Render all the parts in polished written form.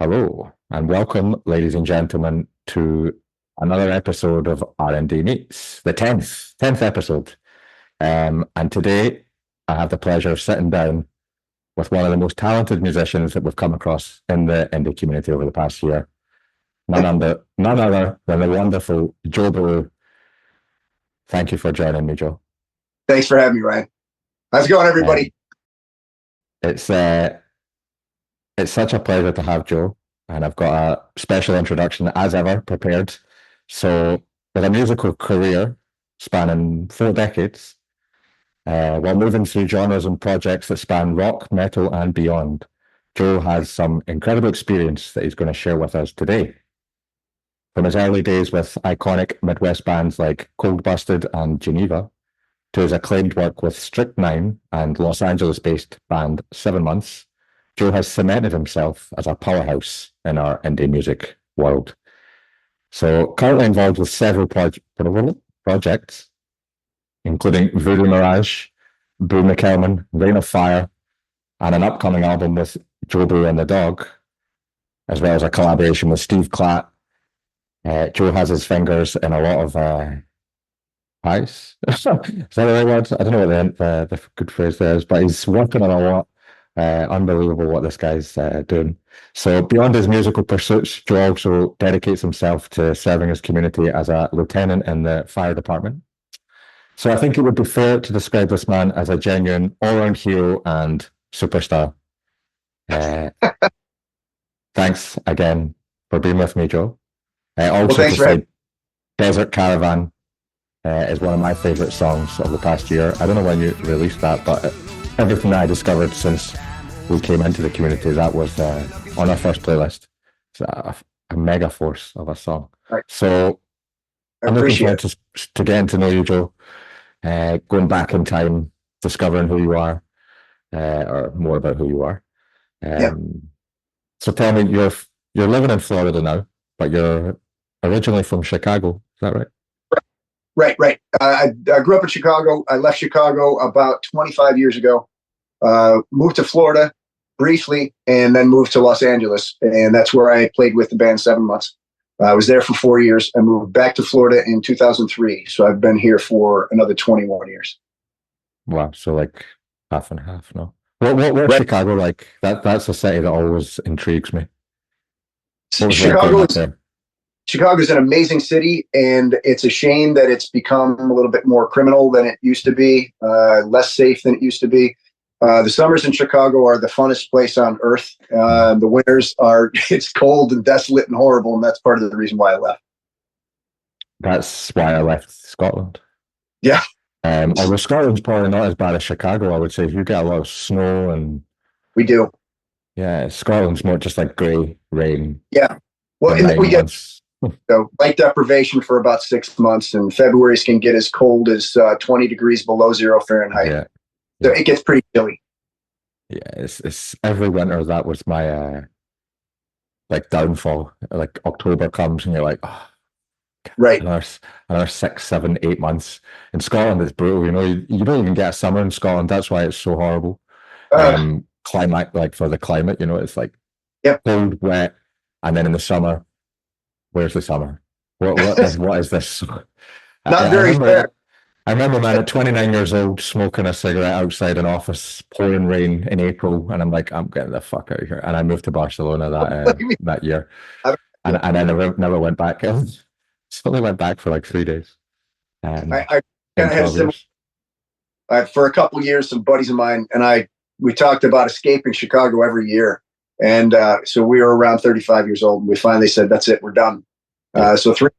Hello, and welcome, ladies and gentlemen, to another episode of RanD Meets, the 10th episode. And today I have the pleasure of sitting down with one of the most talented musicians that we've come across in the indie community over the past year. None other than the wonderful Joe Booe. Thank you for joining me, Joe. Thanks for having me, Ryan. How's it going, everybody? It's such a pleasure to have Joe, and I've got a special introduction as ever prepared. So, with a musical career spanning 4 decades, while moving through genres and projects that span rock, metal, and beyond, Joe has some incredible experience that he's going to share with us today. From his early days with iconic Midwest bands like Cold Busted and Geneva, to his acclaimed work with Strychnine and Los Angeles-based band 7 Months, Joe has cemented himself as a powerhouse in our indie music world. So, currently involved with several projects, including Voodoo Mirage, Boo McKelman, Rain of Fire, and an upcoming album with Joe Booe and the Dog, as well as a collaboration with Steve Klatt. Joe has his fingers in a lot of pies. Is that the right word? I don't know what the good phrase there is, but he's working on a lot. Unbelievable what this guy's doing. So beyond his musical pursuits, Joe also dedicates himself to serving his community as a lieutenant in the fire department. So I think it would be fair to describe this man as a genuine all-round hero and superstar. Thanks again for being with me, Joe. Thanks, say, Desert Caravan is one of my favourite songs of the past year. I don't know when you released that, but everything I discovered since we came into the community, that was on our first playlist. It's a mega force of a song. Right. So I'm looking forward to getting to know you, Joe, going back in time, discovering who you are, or more about who you are. So tell me, you're living in Florida now, but you're originally from Chicago. Is that right? Right. I grew up in Chicago. I left Chicago about 25 years ago. Moved to Florida briefly, and then moved to Los Angeles, and that's where I played with the band 7 Months. I was there for 4 years. I moved back to Florida in 2003, so I've been here for another 21 years. Wow, so like half and half, no? What's right. Chicago like? That's a city that always intrigues me. Chicago is an amazing city, and it's a shame that it's become a little bit more criminal than it used to be, less safe than it used to be. The summers in Chicago are the funnest place on earth. The winters it's cold and desolate and horrible, and that's part of the reason why I left. That's why I left Scotland. Yeah. Although Scotland's probably not as bad as Chicago, I would say. You get a lot of snow and... We do. Yeah, Scotland's more just like grey, rain. Yeah. Well, and we get light deprivation for about 6 months, and February's can get as cold as 20 degrees below 0 Fahrenheit. Yeah. So it gets pretty chilly. Yeah, it's every winter that was my like downfall. Like October comes and you're like, oh, right. Another 6, 7, 8 months. In Scotland, it's brutal. You don't even get a summer in Scotland. That's why it's so horrible. Climate, like for the climate, it's like cold, wet, and then in the summer, where's the summer? What is this? Not very fair. I remember, man, at 29 years old, smoking a cigarette outside an office, pouring rain in April, and I'm like, I'm getting the fuck out of here. And I moved to Barcelona that year, and I never went back. I only went back for like 3 days. I kind of had for a couple of years, some buddies of mine and we talked about escaping Chicago every year, and so we were around 35 years old, and we finally said, "That's it, we're done." So 3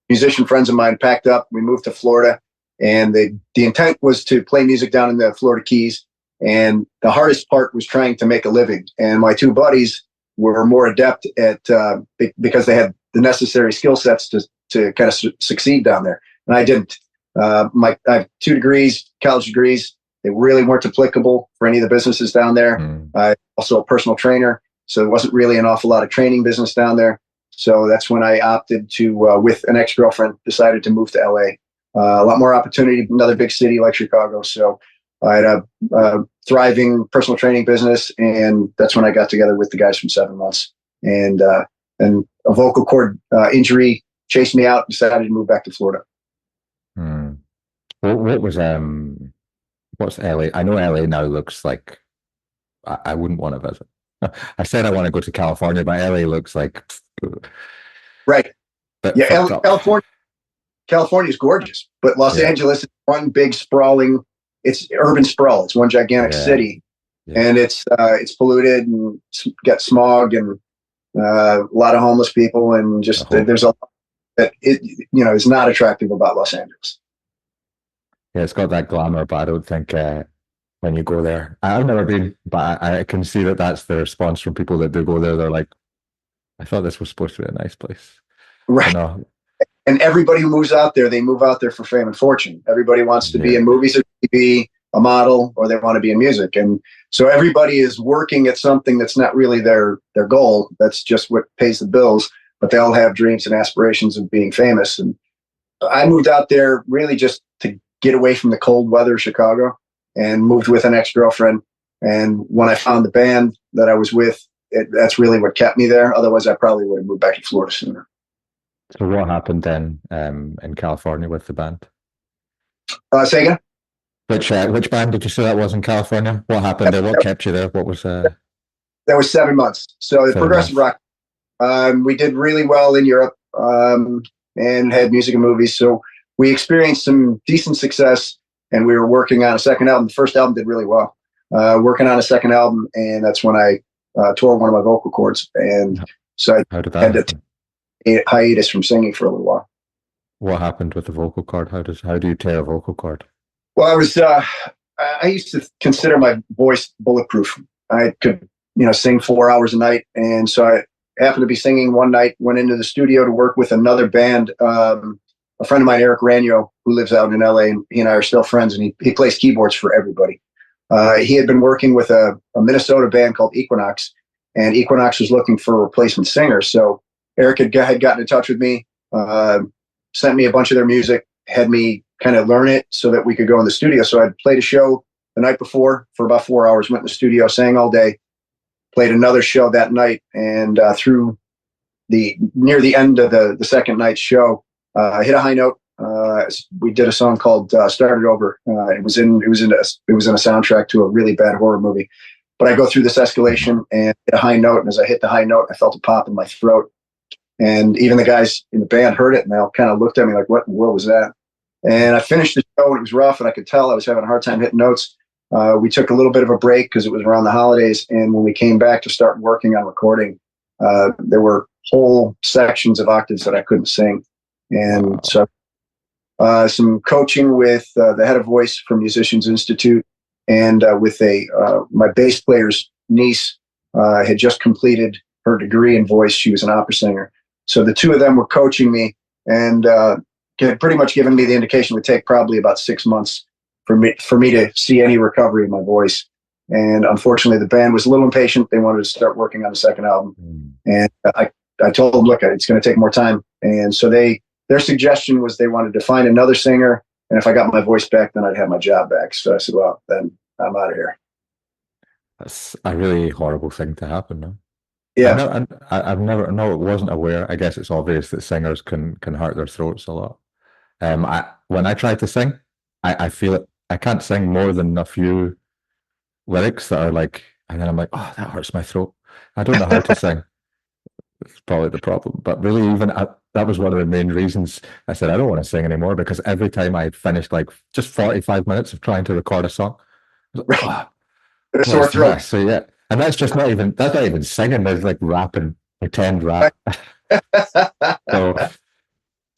musician friends of mine packed up. We moved to Florida. And the intent was to play music down in the Florida Keys. And the hardest part was trying to make a living. And my 2 buddies were more adept at, because they had the necessary skill sets to kind of succeed down there. And I didn't. I have 2 degrees, college degrees. They really weren't applicable for any of the businesses down there. I'm also a personal trainer. So there wasn't really an awful lot of training business down there. So that's when I opted to, with an ex-girlfriend, decided to move to LA. A lot more opportunity, another big city like Chicago. So I had a thriving personal training business, and that's when I got together with the guys from 7 Months. and a vocal cord injury chased me out. Decided to move back to Florida. What was what's LA? I know LA now looks like I wouldn't want to visit. I said I want to go to California, but LA looks like right. Yeah, California is gorgeous, but Los Angeles is one big sprawling. It's urban sprawl. It's one gigantic city, and it's polluted and got smog and a lot of homeless people, and just there's a lot that is not attractive about Los Angeles. Yeah, it's got that glamour, but I don't think when you go there, I've never been, but I can see that that's the response from people that do go there. They're like, I thought this was supposed to be a nice place. Right. And everybody who moves out there, they move out there for fame and fortune. Everybody wants to be in movies or TV, a model, or they want to be in music. And so everybody is working at something that's not really their goal. That's just what pays the bills. But they all have dreams and aspirations of being famous. And I moved out there really just to get away from the cold weather of Chicago, and moved with an ex-girlfriend. And when I found the band that I was with, that's really what kept me there. Otherwise, I probably would have moved back to Florida sooner. So what happened then in California with the band? Say again? Which band did you say that was in California? What happened there? What kept you there? What was That was 7 months. So the progressive rock. We did really well in Europe and had music and movies. So we experienced some decent success, and we were working on a second album. The first album did really well. Working on a second album, and that's when I tore one of my vocal cords. And so I had to take a hiatus from singing for a little while. What happened with the vocal cord? How do you tear a vocal cord? Well, I used to consider my voice bulletproof. I could, sing 4 hours a night. And so I happened to be singing one night, went into the studio to work with another band. A friend of mine, Eric Ranyo, who lives out in LA, and he and I are still friends, and he plays keyboards for everybody. He had been working with a Minnesota band called Equinox, and Equinox was looking for a replacement singer. So Eric had gotten in touch with me, sent me a bunch of their music, had me kind of learn it so that we could go in the studio. So I played a show the night before for about 4 hours, went in the studio, sang all day, played another show that night, and through near the end of the second night's show, hit a high note. We did a song called "Start It Over." It was in a soundtrack to a really bad horror movie. But I go through this escalation and hit a high note, and as I hit the high note, I felt a pop in my throat. And even the guys in the band heard it, and they all kind of looked at me like, "What in the world was that?" And I finished the show, and it was rough, and I could tell I was having a hard time hitting notes. We took a little bit of a break because it was around the holidays, and when we came back to start working on recording, there were whole sections of octaves that I couldn't sing. And so some coaching with the head of voice from Musicians Institute, and with my bass player's niece had just completed her degree in voice. She was an opera singer. So the two of them were coaching me, and had pretty much given me the indication it would take probably about 6 months for me to see any recovery in my voice. And unfortunately, the band was a little impatient. They wanted to start working on the second album. And I told them, look, it's going to take more time. And so their suggestion was they wanted to find another singer, and if I got my voice back, then I'd have my job back. So I said, well, then I'm out of here. That's a really horrible thing to happen, no? Yeah. I've never, no, it wasn't aware. I guess it's obvious that singers can hurt their throats a lot. When I try to sing, I feel it. I can't sing more than a few lyrics that are like, and then I'm like, oh, that hurts my throat. I don't know how to sing. It's probably the problem. But really, that was one of the main reasons I said I don't want to sing anymore, because every time I finished like just 45 minutes of trying to record a song, I was like, oh, sore throat. So yeah, and that's not even singing. There's like rapping, pretend rap.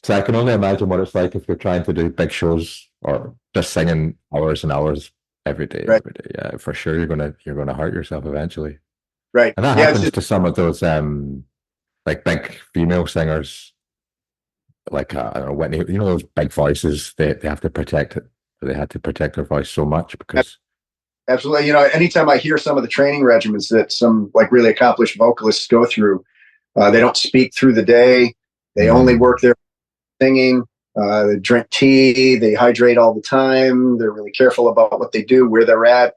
So I can only imagine what it's like if you're trying to do big shows or just singing hours and hours every day. Right. Every day. Yeah, for sure you're gonna hurt yourself eventually. Right. And that happens to some of those like big female singers, like I don't know, Whitney. Those big voices. They have to protect it. They had to protect their voice so much because. Absolutely. Anytime I hear some of the training regimens that some like really accomplished vocalists go through, they don't speak through the day. They only work their singing. They drink tea. They hydrate all the time. They're really careful about what they do, where they're at.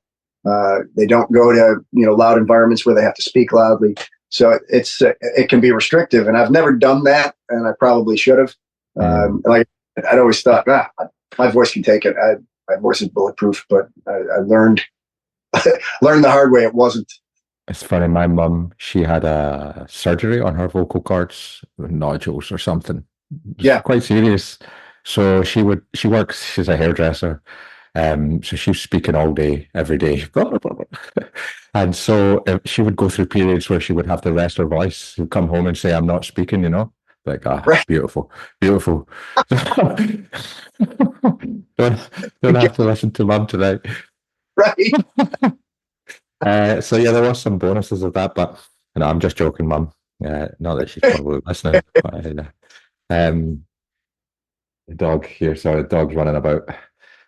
They don't go to loud environments where they have to speak loudly. So it can be restrictive, and I've never done that, and I probably should have. Like I'd always thought, my voice can take it. My voice is bulletproof, but I learned learned the hard way. It wasn't. It's funny. My mum, she had a surgery on her vocal cords, nodules or something. Yeah, quite serious. So she works. She's a hairdresser. So she's speaking all day, every day. And so she would go through periods where she would have to rest her voice. She'd come home and say, I'm not speaking, Like, right. beautiful, beautiful. don't have to listen to mum tonight. Right. So yeah, there was some bonuses of that, but I'm just joking, mum. Not that she's probably listening. But, the dog here, sorry, the dog's running about,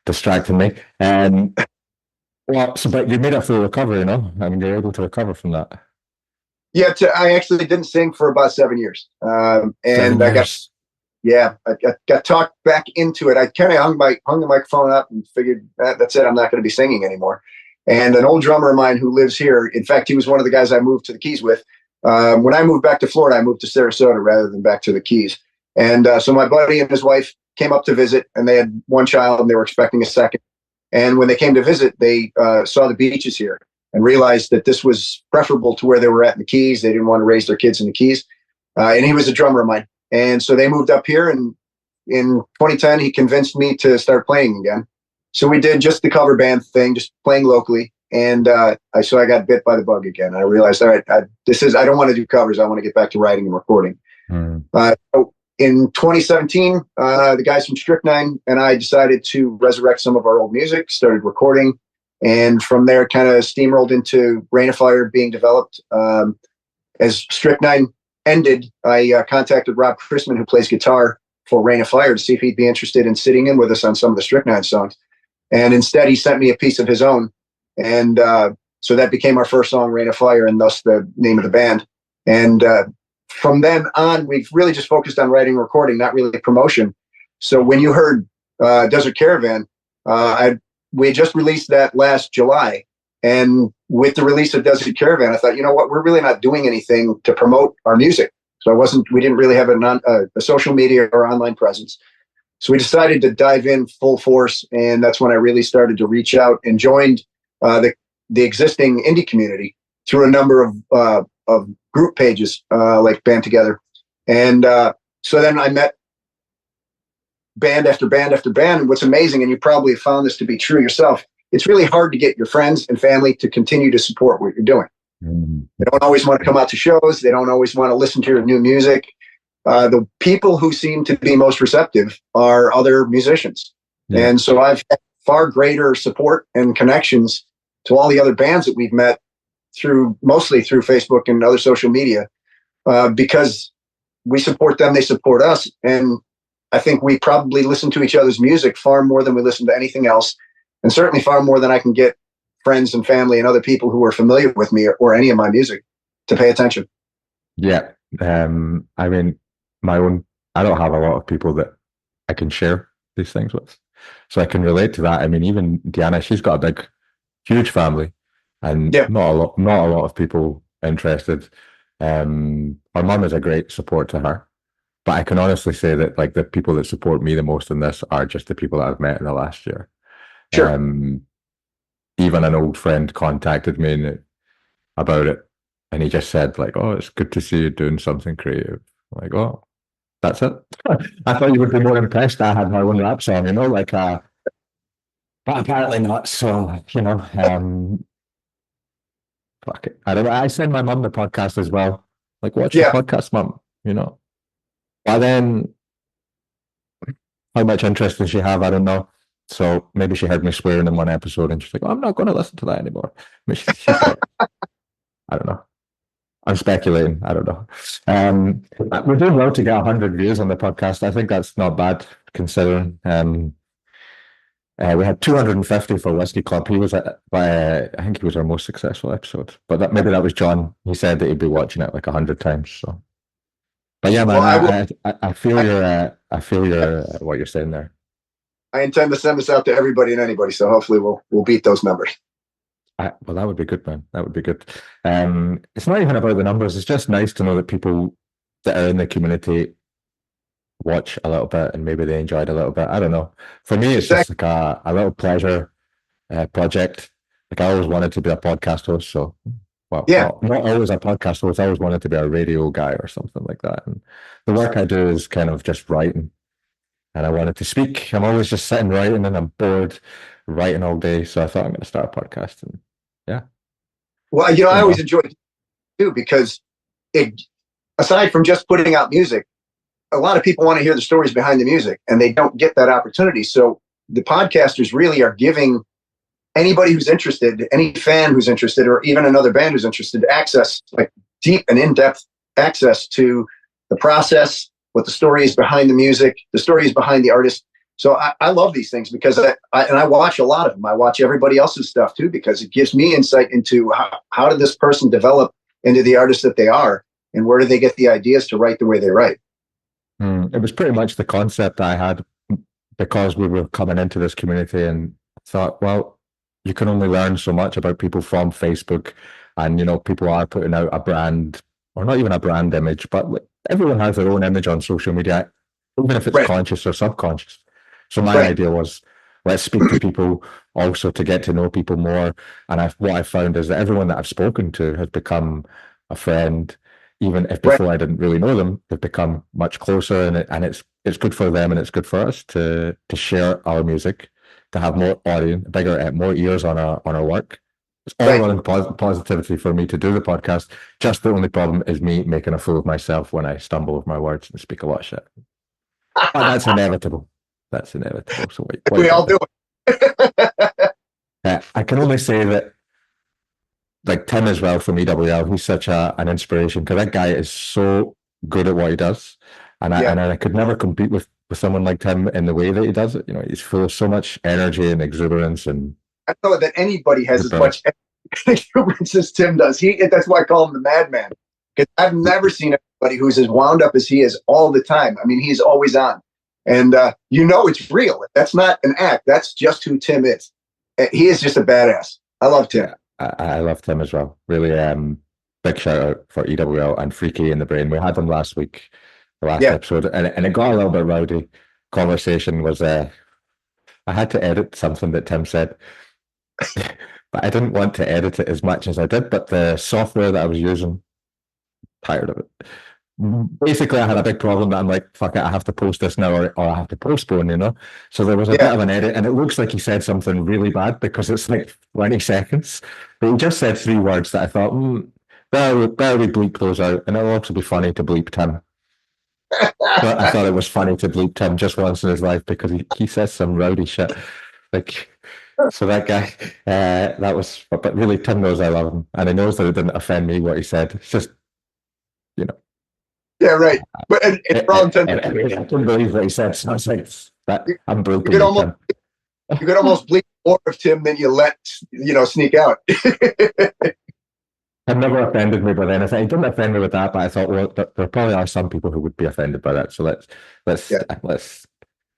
distracting me. Well, so but you made a full recovery, I mean, you're able to recover from that. Yeah, I actually didn't sing for about 7 years, and 7 years. I got talked back into it. I kind of hung the microphone up and figured that's it. I'm not going to be singing anymore. And an old drummer of mine who lives here, in fact, he was one of the guys I moved to the Keys with. When I moved back to Florida, I moved to Sarasota rather than back to the Keys. And so my buddy and his wife came up to visit, and they had one child, and they were expecting a second. And when they came to visit, they saw the beaches here and realized that this was preferable to where they were at in the Keys. They didn't want to raise their kids in the Keys. And he was a drummer of mine. And so they moved up here, and in 2010, he convinced me to start playing again. So we did just the cover band thing, just playing locally. And I got bit by the bug again. I realized, all right, I don't want to do covers. I want to get back to writing and recording. So in 2017, the guys from Strychnine and I decided to resurrect some of our old music, started recording. And from there, kind of steamrolled into Rain of Fire being developed. As Strychnine ended, I contacted Rob Chrisman, who plays guitar for Rain of Fire, to see if he'd be interested in sitting in with us on some of the Strychnine songs. And instead, he sent me a piece of his own. And so that became our first song, Rain of Fire, and thus the name of the band. And from then on, we've really just focused on writing and recording, not really promotion. So when you heard Desert Caravan, we had just released that last July. And with the release of Desert Caravan, I thought, you know what, we're really not doing anything to promote our music. So we didn't really have a social media or online presence. So we decided to dive in full force. And that's when I really started to reach out and joined the existing indie community through a number of group pages like Band Together. And so then I met band after band after band. And what's amazing, and you probably found this to be true yourself, it's really hard to get your friends and family to continue to support what you're doing. They don't always want to come out to shows. They don't always want to listen to your new music. The people who seem to be most receptive are other musicians. Yeah. And so I've had far greater support and connections to all the other bands that we've met mostly through Facebook and other social media, because we support them, they support us. And I think we probably listen to each other's music far more than we listen to anything else. And certainly far more than I can get friends and family and other people who are familiar with me or any of my music to pay attention. Yeah. I mean, I don't have a lot of people that I can share these things with. So I can relate to that. I mean, even Deanna, she's got a huge family, and not a lot of people interested. Her mum is a great support to her. But I can honestly say that like the people that support me the most in this are just the people that I've met in the last year. Sure. Even an old friend contacted me about it, and he just said like, "Oh, it's good to see you doing something creative." I'm like, oh, that's it. I thought you would be more impressed I had my own rap song, but apparently not. So, fuck it. I don't know. I send my mum the podcast as well. Like, watch the podcast, mum, But then, how much interest does she have? I don't know. So maybe she heard me swearing in one episode and she's like, oh, I'm not going to listen to that anymore. She thought, I don't know. I'm speculating. I don't know. We're doing well to get 100 views on the podcast. I think that's not bad considering. We had 250 for Whiskey Club. He was I think he was our most successful episode. But maybe that was John. He said that he'd be watching it like 100 times. So, but yeah, man, I feel your what you're saying there. I intend to send this out to everybody and anybody. So hopefully we'll beat those numbers. Well, that would be good, man. That would be good. It's not even about the numbers. It's just nice to know that people that are in the community watch a little bit and maybe they enjoyed a little bit. I don't know. For me, it's just like a little pleasure project. Like I always wanted to be a podcast host, so Yeah. not always a podcast host. I always wanted to be a radio guy or something like that. And the work I do is kind of just writing, and I wanted to speak. I'm always just sitting writing, and I'm bored writing all day. So I thought I'm going to start a podcast, and yeah. Well, I always enjoy it too because it, aside from just putting out music, a lot of people want to hear the stories behind the music, and they don't get that opportunity. So the podcasters really are giving anybody who's interested, any fan who's interested, or even another band who's interested, access, like deep and in-depth access to the process, what the story is behind the music, the story is behind the artist. So I love these things because I watch a lot of them. I watch everybody else's stuff too, because it gives me insight into how did this person develop into the artist that they are, and where do they get the ideas to write the way they write. It was pretty much the concept I had because we were coming into this community, and thought, well, you can only learn so much about people from Facebook, and people are putting out a brand, or not even a brand image, but everyone has their own image on social media, even if it's conscious or subconscious. So my idea was, let's speak to people also to get to know people more. And what I found is that everyone that I've spoken to has become a friend, even if before I didn't really know them. They've become much closer, and it's good for them and it's good for us to share our music, to have more audience, bigger, more ears on our work. It's all running positivity for me to do the podcast. Just the only problem is me making a fool of myself when I stumble with my words and speak a lot of shit. But that's inevitable. That's inevitable. So we all do it. I can only say that, like Tim as well from EWL, he's such an inspiration, because that guy is so good at what he does, and I could never compete with someone like Tim in the way that he does it. He's full of so much energy and exuberance, and I know that anybody has as much exuberance as Tim does. That's why I call him the madman, because I've never seen anybody who's as wound up as he is all the time. I mean, he's always on, and it's real. That's not an act. That's just who Tim is. He is just a badass. I love Tim. Yeah, I love Tim as well. Really, big shout out for EWL and Freaky in the Brain. We had them last week, the last episode, and it got a little bit rowdy. Conversation was I had to edit something that Tim said, but I didn't want to edit it as much as I did. But the software that I was using, tired of it. Basically, I had a big problem that I'm like, fuck it, I have to post this now, or I have to postpone, So there was a bit of an edit, and it looks like he said something really bad because it's like 20 seconds. But he just said 3 words that I thought, better we bleep those out, and it'll also be funny to bleep Tim. But I thought it was funny to bleep Tim just once in his life because he says some rowdy shit. So that guy, that was, but really Tim knows I love him, and he knows that it didn't offend me what he said. It's just, Yeah, right. But it's for all intents and purposes. I couldn't believe what he said. So I was like, I'm broken. You could almost bleep more of Tim than you let sneak out. I've never offended me by anything. He didn't offend me with that, but I thought, well, there probably are some people who would be offended by that. So let's.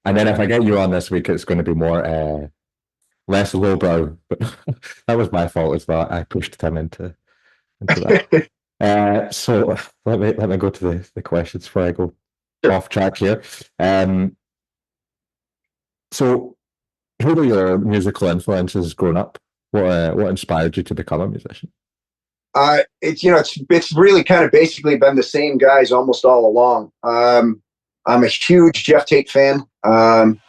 And then if I get you on this week, it's going to be more less lowbrow. But that was my fault as well. I pushed Tim into that. So let me go to the questions before I go off track here. So who were your musical influences growing up? What inspired you to become a musician? It's really kind of basically been the same guys almost all along. I'm a huge Jeff Tate fan. I'm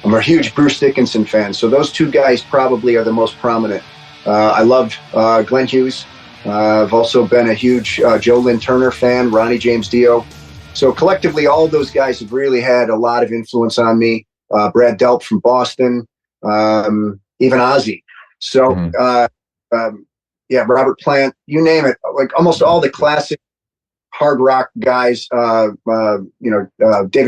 a huge Bruce Dickinson fan. So those 2 guys probably are the most prominent. I loved Glenn Hughes. I've also been a huge Joe Lynn Turner fan, Ronnie James Dio. So collectively, all those guys have really had a lot of influence on me. Brad Delp from Boston, even Ozzy. So, Robert Plant, you name it. Like almost all the classic hard rock guys. David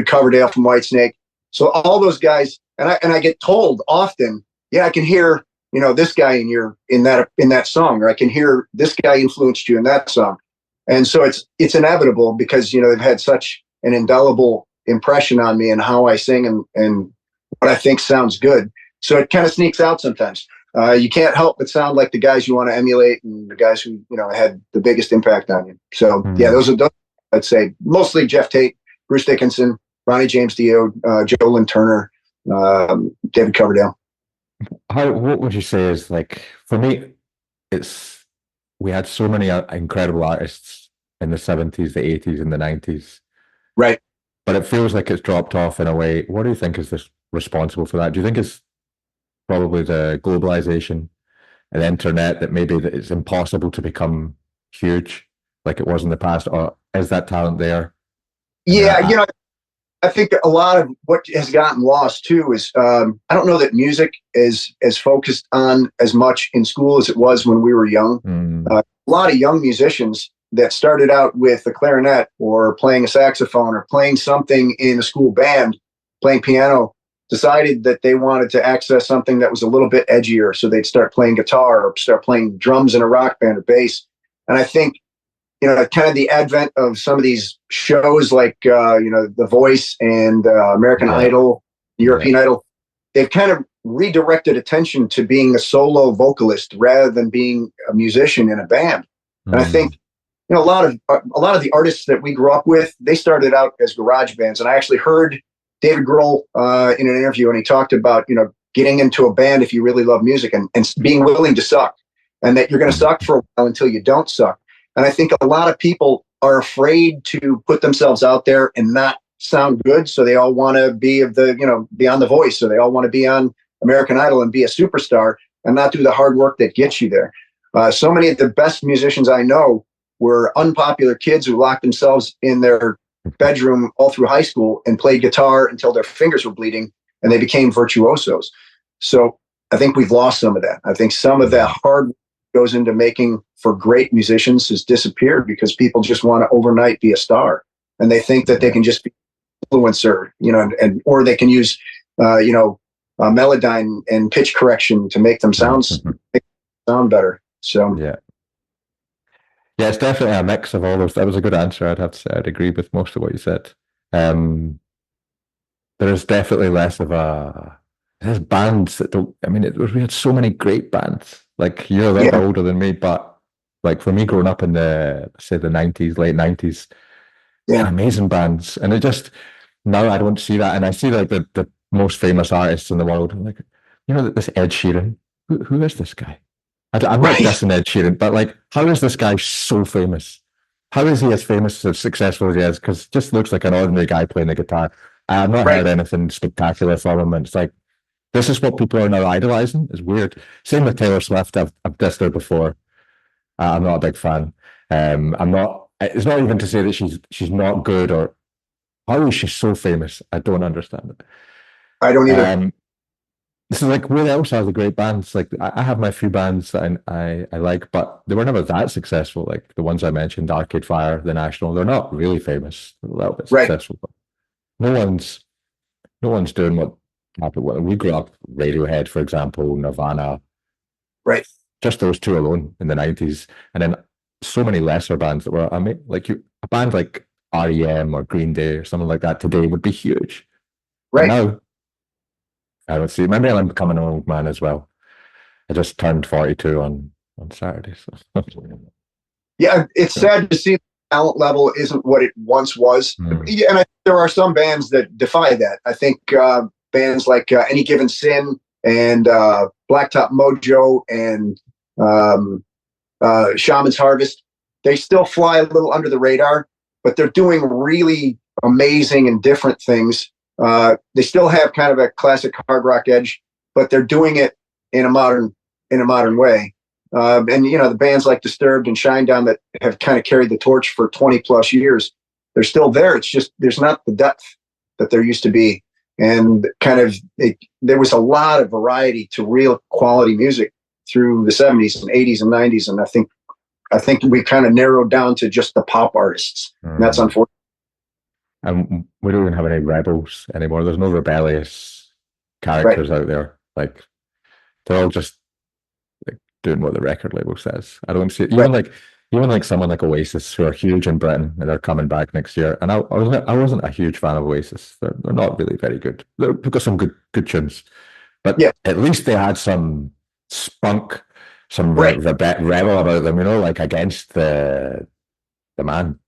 Coverdale from Whitesnake. So all those guys, and I get told often, I can hear this guy in that song, or I can hear this guy influenced you in that song. And so it's inevitable because, they've had such an indelible impression on me and how I sing and what I think sounds good. So it kind of sneaks out sometimes. you can't help but sound like the guys you want to emulate and the guys who had the biggest impact on you. So yeah, those I'd say mostly Jeff Tate, Bruce Dickinson, Ronnie James Dio, Joe Lynn Turner, David Coverdale. What would you say is, like, for me, we had so many incredible artists in the 70s, the 80s, and the 90s. Right. But it feels like it's dropped off in a way. What do you think is this responsible for that? Do you think it's probably the globalization and the internet that maybe that it's impossible to become huge like it was in the past, or is that talent there? Yeah, I think a lot of what has gotten lost too is I don't know that music is as focused on as much in school as it was when we were young. A lot of young musicians that started out with a clarinet or playing a saxophone or playing something in a school band, playing piano, decided that they wanted to access something that was a little bit edgier. So they'd start playing guitar or start playing drums in a rock band or bass. And I think, kind of the advent of some of these shows like, The Voice and American Idol, European Idol, they've kind of redirected attention to being a solo vocalist rather than being a musician in a band. And I think, a lot of the artists that we grew up with, they started out as garage bands. And I actually heard David Grohl in an interview, and he talked about, getting into a band if you really love music and being willing to suck, and that you're going to suck for a while until you don't suck. And I think a lot of people are afraid to put themselves out there and not sound good. So they all want to be be on The Voice. So they all want to be on American Idol and be a superstar and not do the hard work that gets you there. So many of the best musicians I know were unpopular kids who locked themselves in their bedroom all through high school and played guitar until their fingers were bleeding, and they became virtuosos. So I think we've lost some of that. I think some of that hard work goes into making for great musicians has disappeared because people just want to overnight be a star, and they think that they can just be an influencer, or they can use, Melodyne and pitch correction to make them sound better. So yeah, it's definitely a mix of all those. That was a good answer. I'd have to say I'd agree with most of what you said. There is definitely less of there's bands that don't. I mean, we had so many great bands. Like, you're a little bit older than me, but like for me, growing up in the 90s, late 90s, amazing bands, and it just now I don't see that, and I see like the most famous artists in the world. I'm like, this Ed Sheeran. Who is this guy? I'm not dissing Ed Sheeran, but like, how is this guy so famous? How is he as famous, as successful as he is? Because just looks like an ordinary guy playing the guitar. I've not heard anything spectacular from him, and it's like, this is what people are now idolizing. It's weird. Same with Taylor Swift. I've dissed her before. I'm not a big fan. I'm not. It's not even to say that she's not good, or how is she so famous? I don't understand it. I don't either. This is like, where else are the great bands? Like, I have my few bands that I like, but they were never that successful. Like the ones I mentioned, Arcade Fire, The National, they're not really famous. They're a little bit successful, but no one's doing what happened. When we grew up, Radiohead, for example, Nirvana, just those two alone in the 90s, and then so many lesser bands that were, like a band like REM or Green Day or something like that today would be huge. But now, I don't see. Maybe I'm becoming an old man as well. I just turned 42 on Saturday. So. Yeah, it's sad to see the talent level isn't what it once was. And there are some bands that defy that. I think bands like Any Given Sin and Blacktop Mojo and Shaman's Harvest, they still fly a little under the radar, but they're doing really amazing and different things. They still have kind of a classic hard rock edge, but they're doing it in a modern way. And the bands like Disturbed and Shinedown that have kind of carried the torch for 20 plus years, they're still there. It's just there's not the depth that there used to be, and there was a lot of variety to real quality music through the 70s and 80s and 90s, and I think we kind of narrowed down to just the pop artists. And that's unfortunate. And we don't even have any rebels anymore. There's no rebellious characters out there. Like, they're all just like doing what the record label says. I don't see it. Even like someone like Oasis, who are huge in Britain, and they're coming back next year. And I wasn't a huge fan of Oasis. They're not really very good. They've got some good tunes, but at least they had some spunk, some Right. rebel about them, like against the man,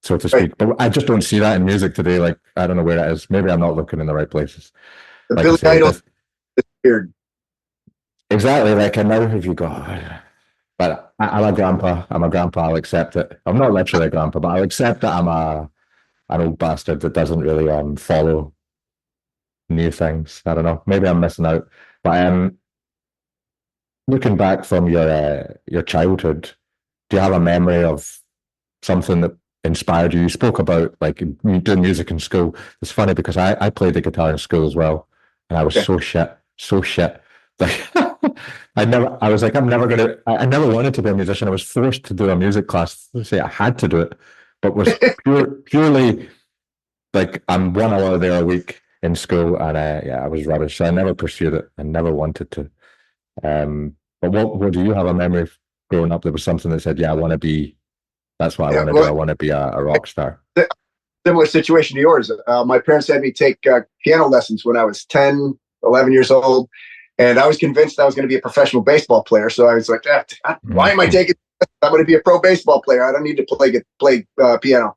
so to Right. speak. But I just don't see that in music today. Like, I don't know where it is. Maybe I'm not looking in the right places. The Like I Billy say, Idol this disappeared. exactly like, and now if you go, but I'm a grandpa. I'm a grandpa. I'll accept it. I'm not literally a grandpa, but I'll accept that I'm an old bastard that doesn't really follow new things. I don't know. Maybe I'm missing out. But looking back from your childhood, do you have a memory of something that inspired you? You spoke about like doing music in school. It's funny because I played the guitar in school as well, and I was Okay. so shit, so shit. Like I was like, I'm never gonna. I never wanted to be a musician. I was forced to do a music class. Let's say I had to do it, but was purely like I'm 1 hour there a week in school, and yeah, I was rubbish. So I never pursued it. I never wanted to. But what do you have a memory of growing up? There was something that said, "Yeah, I want to be. That's what I Yeah, want to do. well, I want to be a rock star." similar situation to yours. My parents had me take piano lessons when I was 10, 11 years old. And I was convinced I was going to be a professional baseball player. So I was like, why am I taking this? I'm going to be a pro baseball player. I don't need to play piano.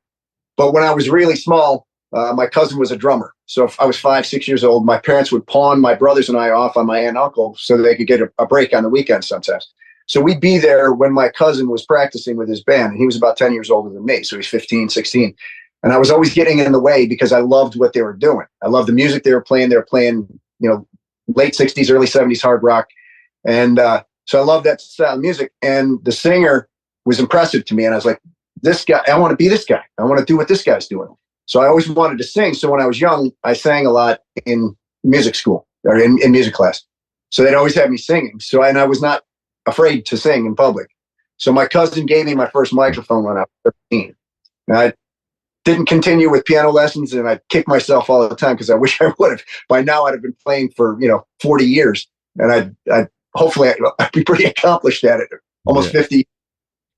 But when I was really small, my cousin was a drummer. So if I was 5, 6 years old, my parents would pawn my brothers and I off on my aunt and uncle so that they could get a break on the weekends sometimes. So we'd be there when my cousin was practicing with his band. And he was about 10 years older than me. So he's 15, 16. And I was always getting in the way because I loved what they were doing. I loved the music they were playing. They were playing, late 60s, early 70s hard rock. And so I loved that style of music. And the singer was impressive to me. And I was like, this guy, I want to be this guy. I want to do what this guy's doing. So I always wanted to sing. So when I was young, I sang a lot in music school or in music class. So they'd always have me singing. And I was not afraid to sing in public. So my cousin gave me my first microphone when I was 13. And I didn't continue with piano lessons, and I kick myself all the time because I wish I would have. By now, I'd have been playing for 40 years, and I'd hopefully I'd be pretty accomplished at it. Almost 50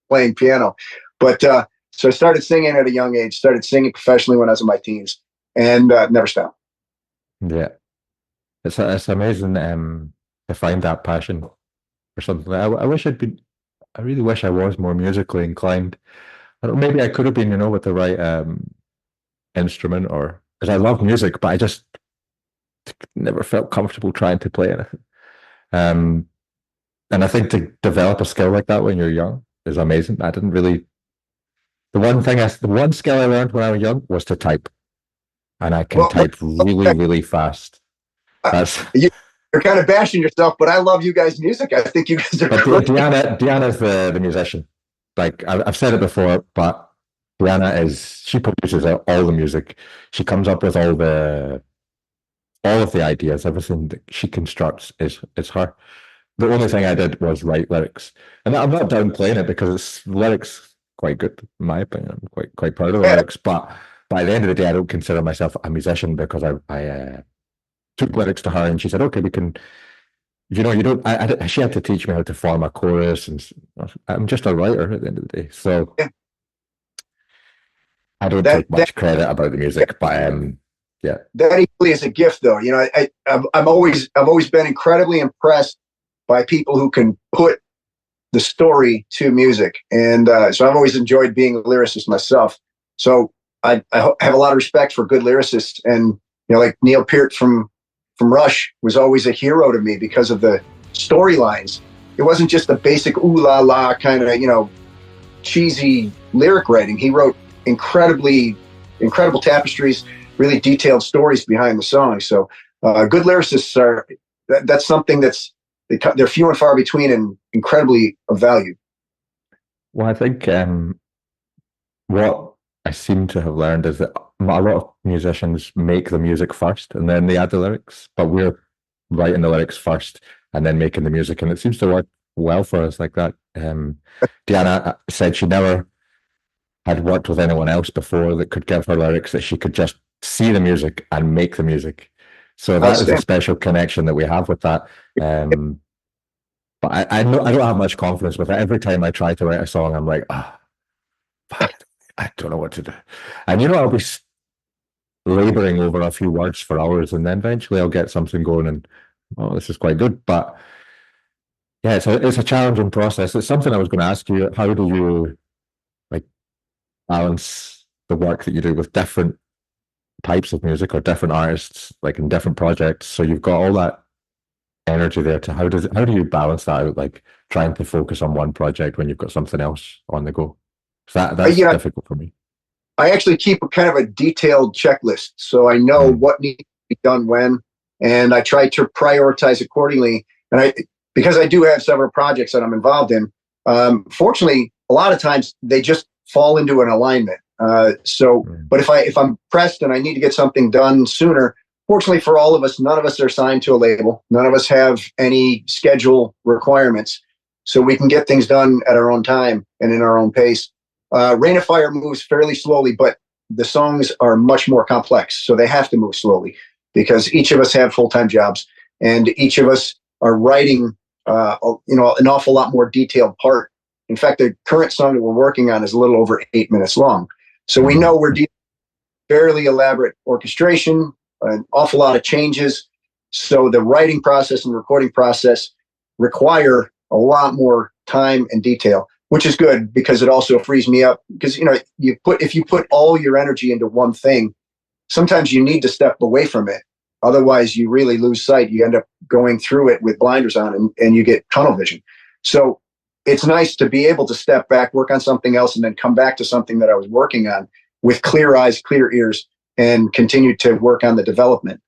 playing piano, but so I started singing at a young age. Started singing professionally when I was in my teens, and never stopped. Yeah, it's amazing to find that passion for something. I wish I'd been. I really wish I was more musically inclined. I don't, maybe I could have been, with the right instrument, or because I love music, but I just never felt comfortable trying to play anything. Um, and I think to develop a skill like that when you're young is amazing. I didn't really. The one skill I learned when I was young was to type, and I can Well, type really, really fast. That's. You're kind of bashing yourself, but I love you guys' music. I think you guys are But great. Deanna's the musician. Like I've said it before, but she produces all the music. She comes up with all of the ideas. Everything that she constructs is her. The only thing I did was write lyrics, and I'm not downplaying it because it's lyrics quite good in my opinion. I'm quite proud of the Yeah, lyrics, but by the end of the day, I don't consider myself a musician because I took lyrics to her and she said, "Okay, we can." You don't. She had to teach me how to form a chorus, and I'm just a writer at the end of the day. So yeah. I don't that take that much credit about the music, but yeah. that equally is a gift, though. I've always been incredibly impressed by people who can put the story to music, and so I've always enjoyed being a lyricist myself. So I have a lot of respect for good lyricists, and like Neil Peart from Rush was always a hero to me because of the storylines. It wasn't just the basic ooh la la kind of cheesy lyric writing. He wrote incredible tapestries, really detailed stories behind the songs. So good lyricists that's something they're few and far between and incredibly of value. Well, I think what I seem to have learned is that a lot of musicians make the music first and then they add the lyrics, but we're writing the lyrics first and then making the music, and it seems to work well for us like that. Deanna said she never had worked with anyone else before that could give her lyrics, that she could just see the music and make the music. So that is a special connection that we have with that. But I know I don't have much confidence with it. Every time I try to write a song, I'm like, I don't know what to do. And I'll be laboring over a few words for hours, and then eventually I'll get something going, and this is quite good. But Yeah, it's a challenging process. It's something I was going to ask you. How do you like balance the work that you do with different types of music or different artists, like in different projects? So you've got all that energy there. To how do you balance that out? Like trying to focus on one project when you've got something else on the go. That's You know, difficult for me. I actually keep a kind of a detailed checklist, so I know Mm. what needs to be done when, and I try to prioritize accordingly. And because I do have several projects that I'm involved in, fortunately, a lot of times they just fall into an alignment. But if I'm pressed and I need to get something done sooner, fortunately for all of us, none of us are signed to a label. None of us have any schedule requirements, so we can get things done at our own time and in our own pace. Rain of Fire moves fairly slowly, but the songs are much more complex, so they have to move slowly because each of us have full-time jobs, and each of us are writing, an awful lot more detailed part. In fact, the current song that we're working on is a little over 8 minutes long, so we know we're dealing with fairly elaborate orchestration, an awful lot of changes. So the writing process and recording process require a lot more time and detail, which is good because it also frees me up. Because if you put all your energy into one thing, sometimes you need to step away from it. Otherwise, you really lose sight. You end up going through it with blinders on, and you get tunnel vision. So it's nice to be able to step back, work on something else, and then come back to something that I was working on with clear eyes, clear ears, and continue to work on the development.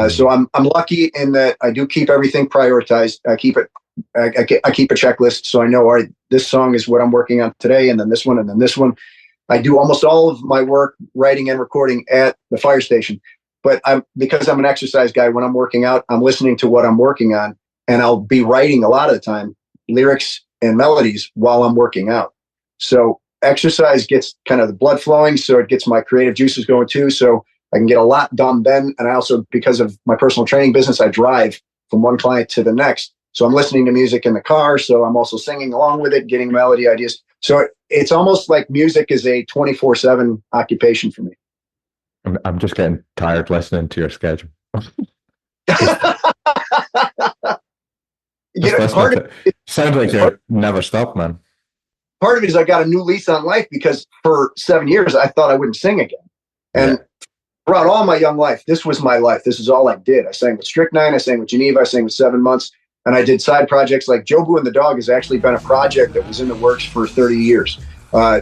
So I'm lucky in that I do keep everything prioritized. I keep a checklist, so I know, all right, this song is what I'm working on today, and then this one, and then this one. I do almost all of my work, writing and recording, at the fire station. But because I'm an exercise guy, when I'm working out, I'm listening to what I'm working on, and I'll be writing a lot of the time lyrics and melodies while I'm working out. So exercise gets kind of the blood flowing, so it gets my creative juices going too. So I can get a lot done then. And I also, because of my personal training business, I drive from one client to the next. So I'm listening to music in the car. So I'm also singing along with it, getting melody ideas. So it's almost like music is a 24/7 occupation for me. I'm just getting tired listening to your schedule. Part of it, sounds like you're never stop, man. Part of it is I got a new lease on life because for 7 years I thought I wouldn't sing again, and throughout all my young life, this was my life. This is all I did. I sang with Strychnine, I sang with Geneva, I sang with 7 Months, and I did side projects like Joe Booe and the Dog has actually been a project that was in the works for 30 years.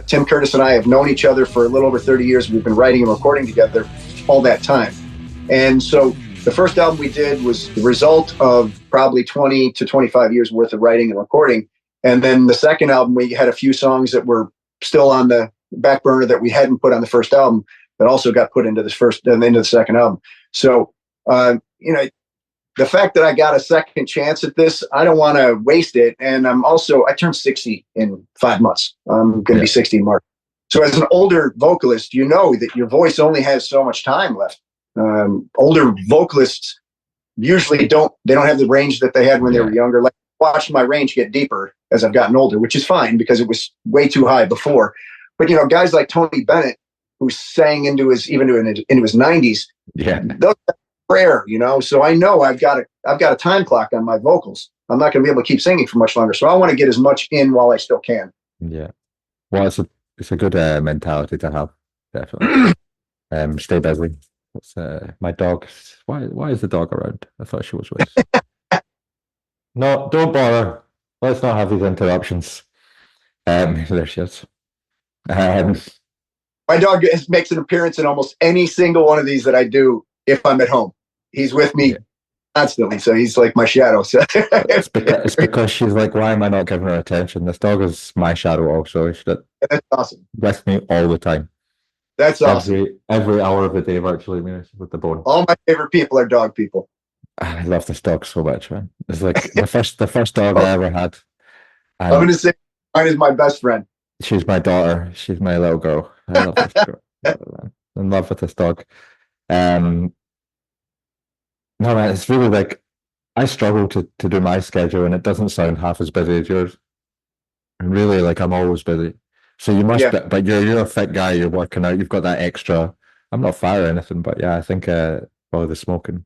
Tim Curtis and I have known each other for a little over 30 years. We've been writing and recording together all that time. And so the first album we did was the result of probably 20 to 25 years worth of writing and recording. And then the second album, we had a few songs that were still on the back burner that we hadn't put on the first album that also got put into the second album. So, the fact that I got a second chance at this, I don't want to waste it. And I turned 60 in 5 months. I'm going to be 60 in March. So as an older vocalist, you know that your voice only has so much time left. Older vocalists usually don't have the range that they had when they were younger. Like, watched my range get deeper as I've gotten older, which is fine because it was way too high before. But guys like Tony Bennett, who sang into his 90s, those are rare. So I know I've got a time clock on my vocals. I'm not going to be able to keep singing for much longer. So I want to get as much in while I still can. Yeah, well, it's a good mentality to have, definitely. Stay busy. It's my dog. Why is the dog around? I thought she was with. No, don't bother. Let's not have these interruptions. There she is. My dog makes an appearance in almost any single one of these that I do if I'm at home. He's with me constantly, so he's like my shadow. So it's because she's like, why am I not giving her attention? This dog is my shadow also. That's awesome. With me all the time. That's awesome. Every hour of the day, virtually, with the bone. All my favorite people are dog people. I love this dog so much, man. It's like the first dog I ever had. I'm going to say mine is my best friend. She's my daughter. She's my little girl. I love this girl. I'm in love with this dog. No, man, it's really like I struggle to do my schedule, and it doesn't sound half as busy as yours. And really, like, I'm always busy. So you must, but you're a fit guy. You're working out. You've got that extra. I'm not fat or anything, but yeah, I think probably the smoking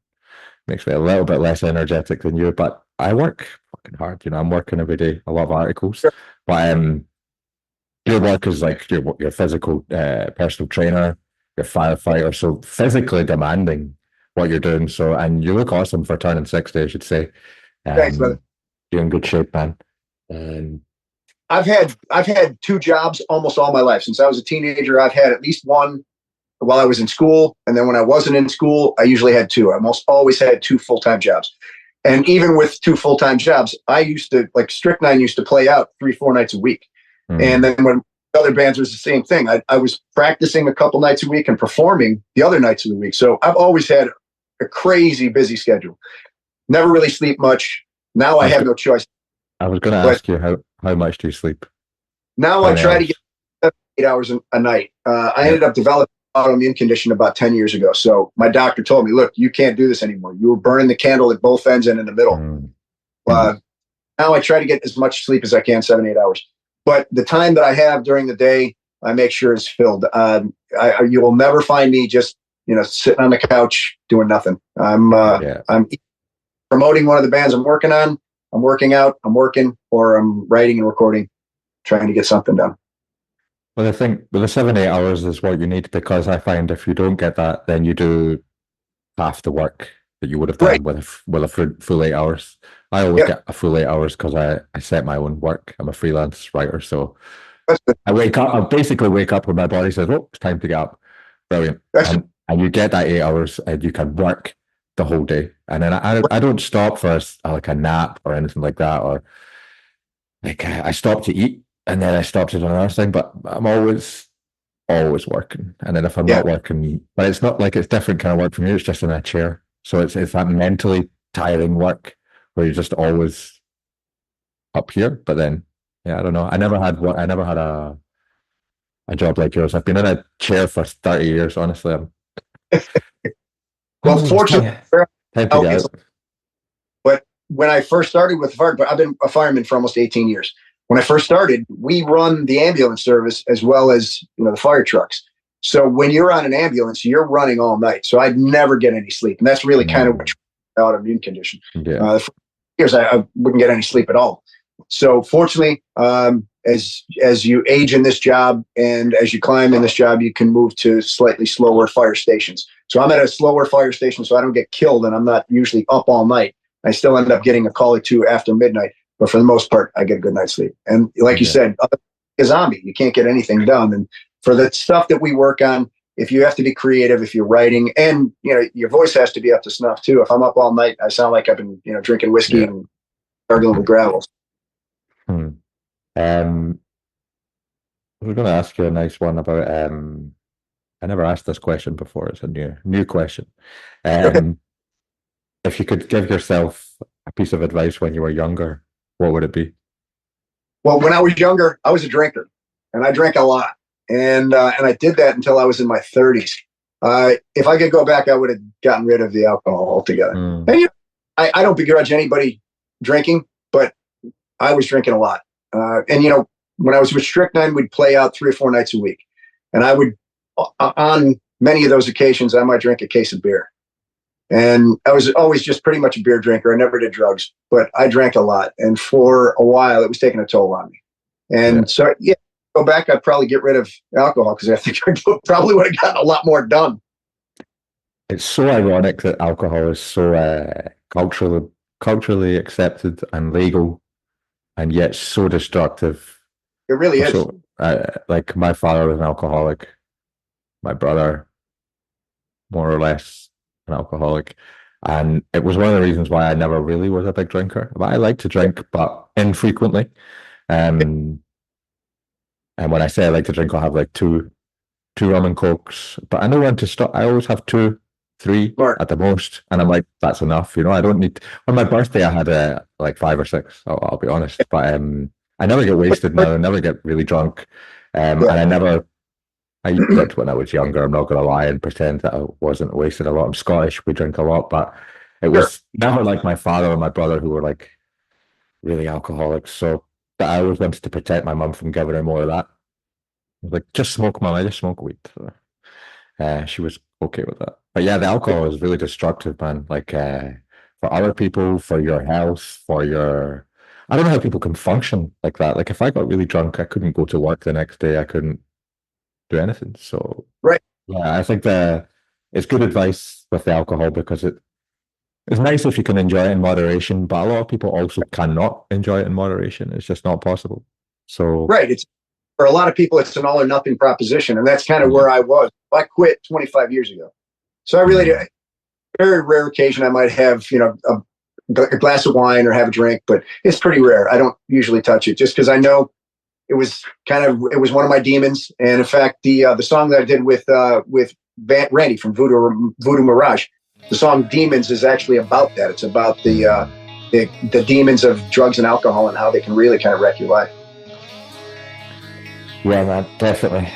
makes me a little bit less energetic than you. But I work fucking hard. You know, I'm working every day, a lot of articles. Sure. But your work is like your physical personal trainer, your firefighter, so physically demanding what you're doing. So, and you look awesome for turning 60, I should say. Thanks, brother. You're in good shape, man. Um, I've had two jobs almost all my life. Since I was a teenager, I've had at least one while I was in school. And then when I wasn't in school, I usually had two. I almost always had two full-time jobs. And even with two full-time jobs, I used to, like Strychnine used to play out 3-4 nights a week. And then when other bands was the same thing, I was practicing a couple nights a week and performing the other nights of the week. So I've always had a crazy busy schedule. Never really sleep much. Now I have no choice. I was going to ask you how much do you sleep? Now I try to get 8 hours a night. I ended up developing an autoimmune condition about 10 years ago. So my doctor told me, look, you can't do this anymore. You were burning the candle at both ends and in the middle. Now I try to get as much sleep as I can, 7-8 hours. But the time that I have during the day, I make sure is filled. You will never find me just, sitting on the couch doing nothing. I'm promoting one of the bands I'm working on. I'm working out, I'm working, or I'm writing and recording, trying to get something done. Well, I think the 7-8 hours is what you need, because I find if you don't get that, then you do half the work that you would have done with a full 8 hours. I always get a full 8 hours because I set my own work. I'm a freelance writer, so I basically wake up when my body says, "Oh, it's time to get up." Brilliant. And you get that 8 hours, and you can work the whole day. And then I don't stop for like a nap or anything like that, or like I stop to eat and then I stop to do another thing. But I'm always working. And then if I'm not working, but it's not like it's different kind of work from you. It's just in a chair, so it's that mentally tiring work where you're just always up here. But then, I don't know. I never had a job like yours. I've been in a chair for 30 years. Honestly, well, fortunately, but when I first started with the fire, but I've been a fireman for almost 18 years. When I first started, we run the ambulance service as well as the fire trucks. So when you're on an ambulance, you're running all night. So I'd never get any sleep, and that's really kind of what autoimmune condition. For years, I wouldn't get any sleep at all. So fortunately, as you age in this job and as you climb in this job, you can move to slightly slower fire stations. So I'm at a slower fire station, so I don't get killed, and I'm not usually up all night. I still end up getting a call or two after midnight, but for the most part, I get a good night's sleep. And like you said, a zombie, you can't get anything done. And for the stuff that we work on, if you have to be creative, if you're writing, and your voice has to be up to snuff too. If I'm up all night, I sound like I've been drinking whiskey and gargling with gravels. I was going to ask you a nice one about. I never asked this question before. It's a new question. If you could give yourself a piece of advice when you were younger, what would it be? Well, when I was younger, I was a drinker, and I drank a lot, and I did that until I was in my 30s. If I could go back, I would have gotten rid of the alcohol altogether. And I don't begrudge anybody drinking, but I was drinking a lot. And when I was with Strychnine, we'd play out 3 or 4 nights a week, and I would, on many of those occasions, I might drink a case of beer. And I was always just pretty much a beer drinker. I never did drugs, but I drank a lot. And for a while, it was taking a toll on me. And so, go back, I'd probably get rid of alcohol, because I think I probably would have gotten a lot more done. It's so ironic that alcohol is so culturally accepted and legal, and yet so destructive. It really is. So, like my father was an alcoholic. My brother, more or less, an alcoholic, and it was one of the reasons why I never really was a big drinker. But I like to drink, but infrequently. And when I say I like to drink, I'll have like two rum and cokes. But I know when to stop. I always have 2, 3 at the most, and I'm like, that's enough. I don't need. On my birthday, I had like 5 or 6. I'll be honest, but I never get wasted now. I never get really drunk, and I did when I was younger. I'm not going to lie and pretend that I wasn't wasted a lot. I'm Scottish. We drink a lot, but it was never like my father or my brother, who were like really alcoholics. So I always wanted to protect my mum from giving her more of that. I was like, just smoke, mum. I just smoke weed. So, She was okay with that. But yeah, the alcohol is really destructive, man. Like for other people, for your health, for your I don't know how people can function like that. Like if I got really drunk, I couldn't go to work the next day. I couldn't do anything. So Right. yeah, I think it's good advice with the alcohol because it's nice if you can enjoy it in moderation, but a lot of people also cannot enjoy it in moderation. It's just not possible. So Right. It's for a lot of people, it's an all or nothing proposition, and that's kind of yeah. where I was. I quit 25 years ago, so I really, Mm. very rare occasion I might have, a glass of wine or have a drink, but it's pretty rare. I don't usually touch it just because I know it was one of my demons. And in fact, the song that I did with Randy from Voodoo Mirage, the song "Demons" is actually about that. It's about the demons of drugs and alcohol and how they can really kind of wreck your life. Yeah, man, definitely.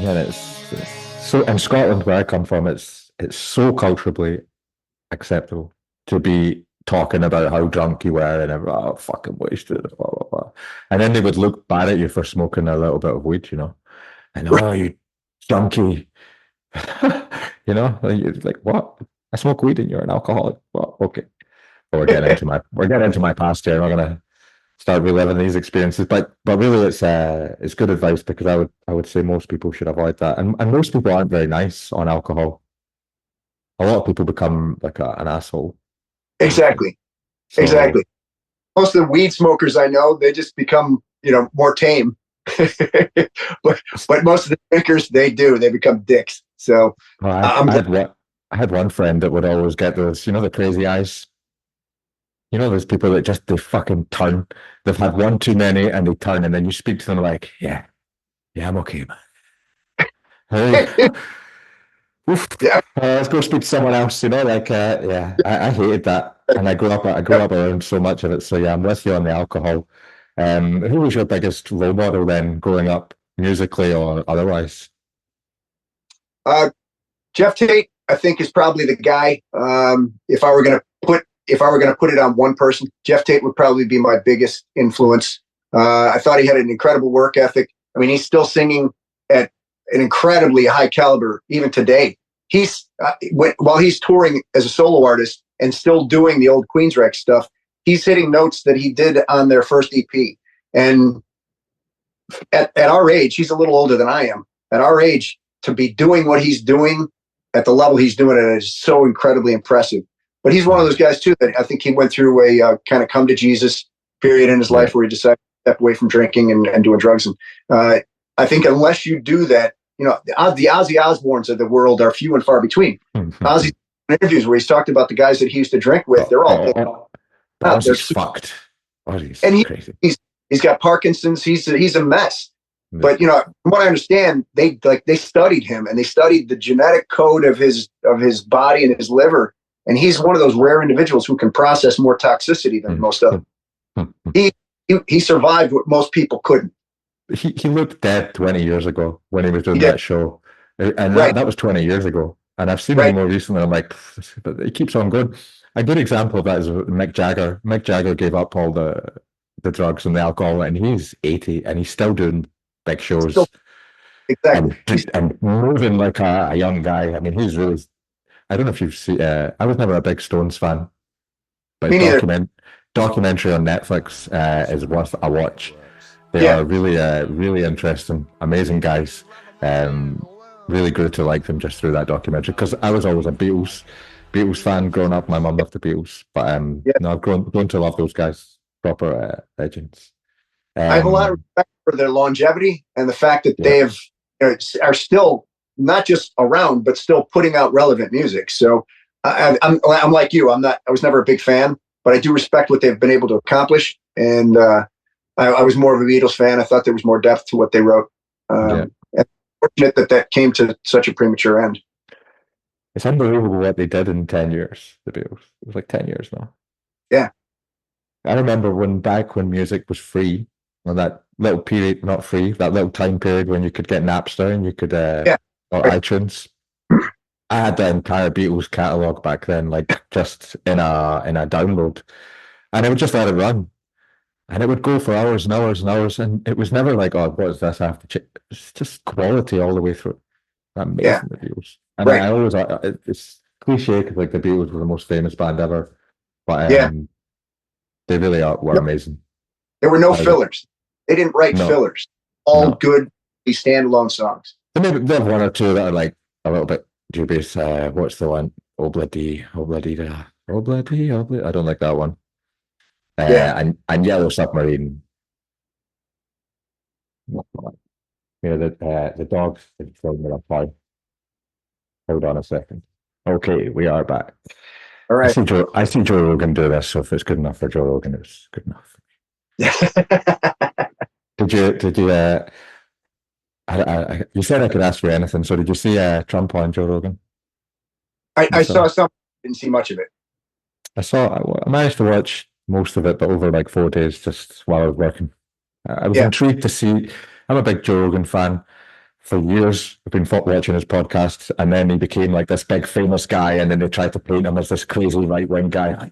Yeah, it's so in Scotland where I come from, it's so culturally acceptable to be talking about how drunk you were and oh, fucking wasted, blah blah blah. And then they would look bad at you for smoking a little bit of weed, and oh, you junkie, like, you're like what? I smoke weed and you're an alcoholic. Well, okay, but we're getting into my past here. I'm not gonna start reliving these experiences. But really, it's good advice because I would say most people should avoid that, and most people aren't very nice on alcohol. A lot of people become like an asshole. Exactly, So exactly. Most of the weed smokers I know, they just become, more tame. but most of the drinkers, they become dicks. So well, I'm glad. I had one friend that would always get those, the crazy eyes. Those people that just they fucking turn. They've had one too many and they turn, and then you speak to them like, yeah, yeah, I'm okay, man. Hey, oof. Yeah, Let's go speak to someone else. Like yeah, I hated that, and I grew up around so much of it. So yeah, I'm with you on the alcohol. Who was your biggest role model then, growing up, musically or otherwise? uh, Jeff Tate, I think, is probably the guy. If I were going to put it on one person, Jeff Tate would probably be my biggest influence. I thought he had an incredible work ethic. I mean, he's still singing at an incredibly high caliber even today. While he's touring as a solo artist and still doing the old Queensrÿche stuff, he's hitting notes that he did on their first EP. And at our age, he's a little older than I am. At our age, to be doing what he's doing at the level he's doing it is so incredibly impressive. But he's one of those guys too that I think he went through a kind of come to Jesus period in his Yeah. life where he decided to step away from drinking and doing drugs. And I think unless you do that, the Ozzy Osbournes of the world are few and far between. Ozzy's interviews where he's talked about the guys that he used to drink with, they're all Ozzy's fucked. Ozzy's and crazy. he's got Parkinson's. He's a mess. Yeah. But from what I understand, they studied him and they studied the genetic code of his body and his liver. And he's one of those rare individuals who can process more toxicity than most of them. He survived what most people couldn't. He looked dead 20 years ago when he was doing He did. that show. And Right. that was 20 years ago. And I've seen him Right. more recently. I'm like, but he keeps on going. A good example of that is Mick Jagger. Mick Jagger gave up all the drugs and the alcohol, and he's 80 and he's still doing big shows Still, exactly. and moving like a young guy. I mean, he's really, I don't know if you've seen, I was never a big Stones fan, but Me his neither. documentary on Netflix is worth a watch. They Yeah. are really, really interesting, amazing guys. Really grew to like them just through that documentary because I was always a Beatles fan growing up. My mum loved the Beatles, but Yeah. no, I've grown to love those guys, proper legends. I have a lot of respect for their longevity and the fact that Yeah. they have are still not just around, but still putting out relevant music. So I'm like you. I was never a big fan, but I do respect what they've been able to accomplish. And I was more of a Beatles fan. I thought there was more depth to what they wrote. Yeah. And fortunate that came to such a premature end. It's unbelievable what they did in 10 years, the Beatles. It was like 10 years now. Yeah. I remember back when music was free, when that little period, not free, that little time period when you could get Napster and you could, Yeah. or Right. iTunes. I had the entire Beatles catalog back then, like just in a download, and I would just let it run, and it would go for hours and hours and hours, and it was never like, oh, what is this? I have to check. It's just quality all the way through. Amazing, the Beatles. And right. I always, it's cliche because like the Beatles were the most famous band ever, but Yeah. they really were No, amazing. there were no fillers. They didn't write No, fillers. All no. good standalone songs. Maybe they have one or two that are like a little bit dubious. What's the one? Obladi, Obladi, Obladi, Obladi. I don't like that one. Yeah. And Yellow Submarine. The dogs have thrown me apart. Hold on a second. Okay, we are back. All right. I see Joe Rogan do this, so if it's good enough for Joe Rogan, it's good enough. Did you you said I could ask you anything, so did you see Trump on Joe Rogan? I saw some, didn't see much of it. I managed to watch most of it, but over like 4 days just while I was working. I was intrigued to see. I'm a big Joe Rogan fan. For years, I've been watching his podcasts, and then he became like this big famous guy, and then they tried to paint him as this crazy right wing guy.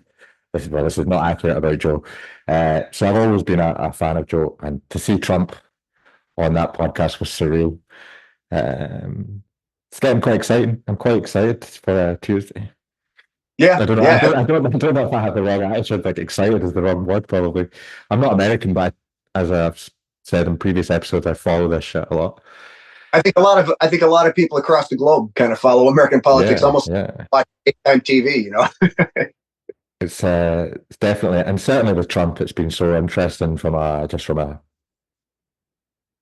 This is not accurate about Joe. So I've always been a fan of Joe, and to see Trump on that podcast was surreal. It's getting quite exciting. I'm quite excited for Tuesday. Yeah, I don't know. I don't know if I have the wrong attitude. Like excited is the wrong word, probably. I'm not American, but as I've said in previous episodes, I follow this shit a lot. I think a lot of people across the globe kind of follow American politics, almost like daytime TV. It's definitely, and certainly with Trump, it's been so interesting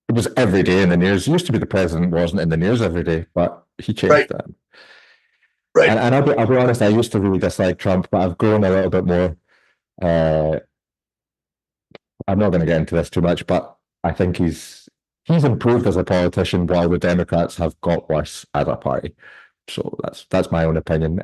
it was every day in the news. It used to be the president wasn't in the news every day, but he changed that. Right. And I'll be honest, I used to really dislike Trump, but I've grown a little bit more. I'm not going to get into this too much, but I think he's improved as a politician while the Democrats have got worse as a party. So that's my own opinion.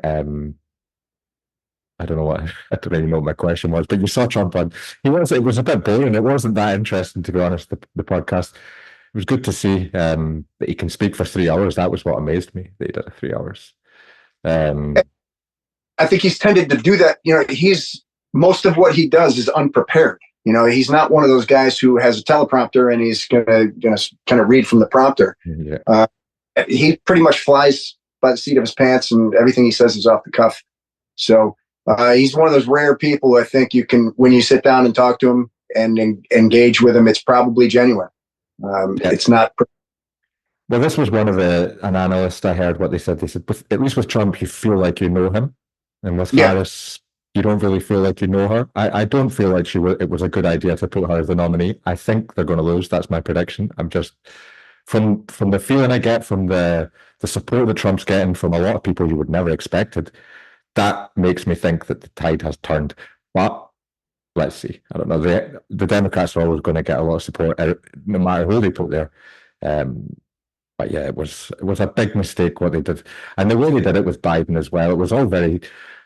I don't know I don't really know what my question was, but you saw Trump on. It was a bit boring. It wasn't that interesting, to be honest. The podcast. It was good to see that he can speak for 3 hours. That was what amazed me. That he did it 3 hours. I think he's tended to do that. Most of what he does is unprepared. He's not one of those guys who has a teleprompter and he's gonna kind of read from the prompter. Yeah. He pretty much flies by the seat of his pants, and everything he says is off the cuff. So he's one of those rare people. I think you can, when you sit down and talk to him and engage with him, it's probably genuine. It's not. Well, this was one of an analyst I heard what they said. They said, at least with Trump, you feel like you know him, and with Harris, you don't really feel like you know her. I don't feel like it was a good idea to put her as the nominee. I think they're going to lose. That's my prediction. I'm just from the feeling I get from the support that Trump's getting from a lot of people you would never expected. That makes me think that the tide has turned. But let's see. I don't know. The Democrats are always going to get a lot of support, no matter who they put there. But yeah, it was a big mistake what they did, and the way they did it with Biden as well. It was all very.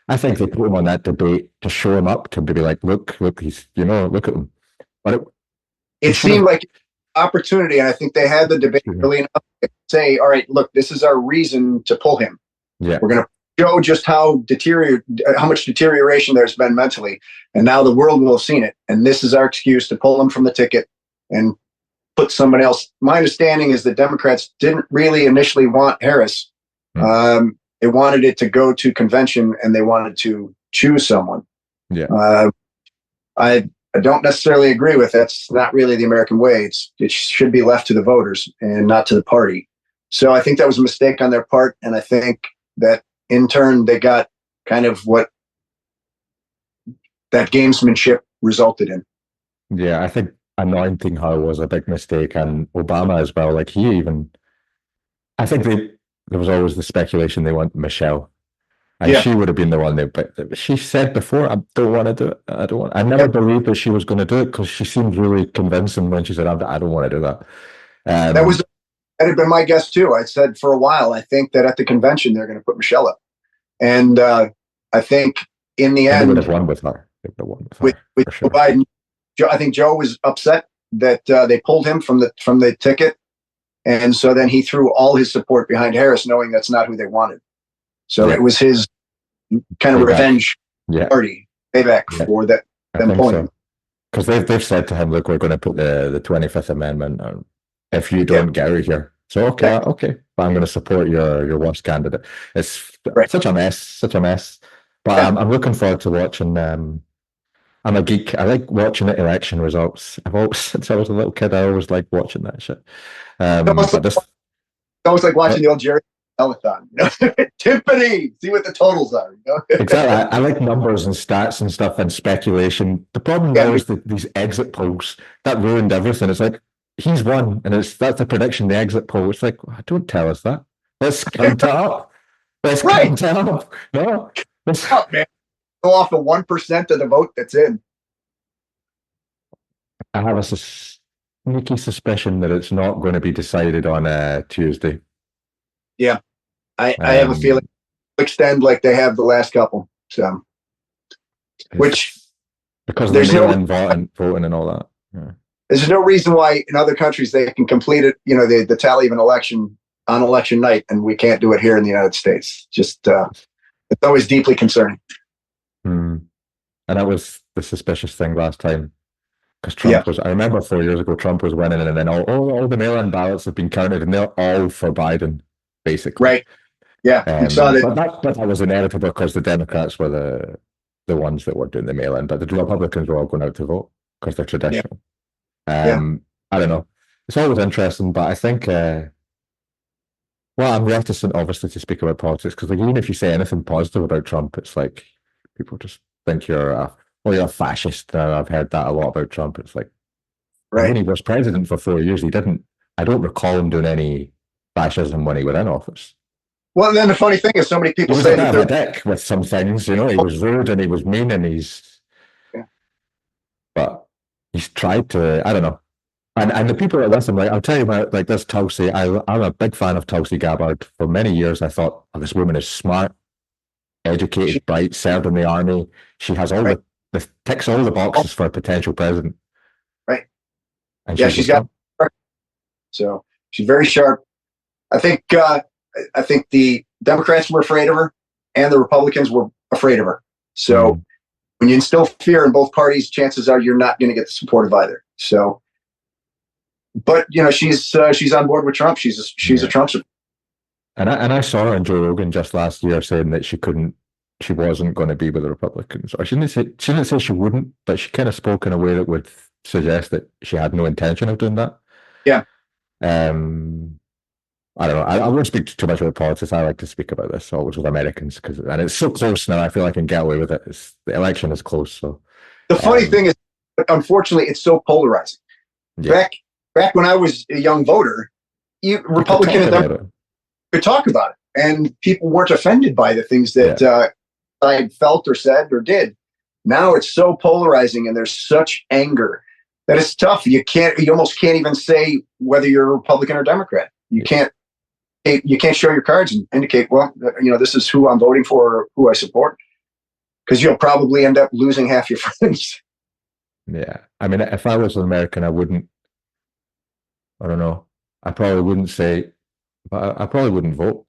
I think they put him on that debate to show him up, to be like, look, he's look at him. But it seemed like opportunity, and I think they had the debate really enough to say, all right, look, this is our reason to pull him. Yeah, we're going to show just how much deterioration there's been mentally, and now the world will have seen it, and this is our excuse to pull him from the ticket and put someone else. My understanding is that Democrats didn't really initially want Harris. They wanted it to go to convention, and they wanted to choose someone. Yeah, I don't necessarily agree with that's not really the American way. It should be left to the voters and not to the party. So I think that was a mistake on their part, and I think that in turn they got kind of what that gamesmanship resulted in. Yeah, I think anointing her was a big mistake, and Obama as well. Like I think there was always the speculation they want Michelle, and she would have been the one. But she said before, "I don't want to do it. I don't want." I never believed that she was going to do it because she seemed really convincing when she said, "I don't want to do that." That had been my guess too. I said for a while, I think that at the convention they're going to put Michelle up, and I think in the end, they would have won with her. With Joe Biden. I think Joe was upset that they pulled him from the ticket, and so then he threw all his support behind Harris, knowing that's not who they wanted. So it was his kind of revenge party payback for that. Them pulling. Because they've said to him, "Look, we're going to put the 25th Amendment. If you don't get out of here, So okay, but I'm going to support your worst candidate. It's Right. such a mess, such a mess. But I'm looking forward to watching. I'm a geek. I like watching the election results. I've always, since I was a little kid, I always liked watching that shit. But this, It's almost like watching the old Jerry telethon. Timpani, see what the totals are. exactly. I like numbers and stats and stuff and speculation. The problem now is that these exit polls that ruined everything. It's like he's won, and that's a prediction. The exit poll. It's like don't tell us that. Let's count it up. Let's count it up. No, oh, man. Go off of 1% of the vote that's in. I have a sneaky suspicion that it's not going to be decided on Tuesday. Yeah, I have a feeling extend like they have the last couple. So, which because of the mail-in voting and all that. Yeah. There's no reason why in other countries they can complete it. The tally of an election on election night, and we can't do it here in the United States. Just it's always deeply concerning. And that was the suspicious thing last time. Because Trump was, I remember 4 years ago, Trump was winning, and then all the mail-in ballots have been counted, and they're all for Biden, basically. Right. Yeah. But that was inevitable because the Democrats were the ones that were doing the mail-in, but the Republicans were all going out to vote because they're traditional. I don't know. It's always interesting, but I think, I'm reticent, obviously, to speak about politics because, even if you say anything positive about Trump, it's like people just think you're a fascist. I've heard that a lot about Trump. It's like, when he was president for 4 years, I don't recall him doing any fascism when he was in office. Well, and then the funny thing is, so many people say that they're a dick with some things. He was rude and he was mean and but he's tried to. I don't know. And the people that listen, I'll tell you about this Tulsi. I'm a big fan of Tulsi Gabbard. For many years, I thought, this woman is smart, educated, bright, served in the army. She has all the ticks all the boxes for a potential president. Right. And she's got. So she's very sharp. I think the Democrats were afraid of her, and the Republicans were afraid of her. So when you instill fear in both parties, chances are you're not going to get the support of either. So, but she's on board with Trump. She's a Trump supporter. And I saw her on Joe Rogan just last year saying that she wasn't going to be with the Republicans. Or she didn't say she wouldn't, but she kind of spoke in a way that would suggest that she had no intention of doing that. Yeah. I don't know. I won't speak too much about politics. I like to speak about this always with Americans and it's so close now. I feel I can get away with it. The election is close. So the funny thing is, unfortunately, it's so polarizing. Yeah. Back when I was a young voter, Republican and Democrat could talk about it, and people weren't offended by the things that I felt or said or did. Now it's so polarizing, and there's such anger that it's tough. You almost can't even say whether you're a Republican or Democrat. You can't show your cards and indicate, well, this is who I'm voting for or who I support, because you'll probably end up losing half your friends. Yeah. I mean, if I was an American, I don't know. I probably wouldn't say, but I probably wouldn't vote,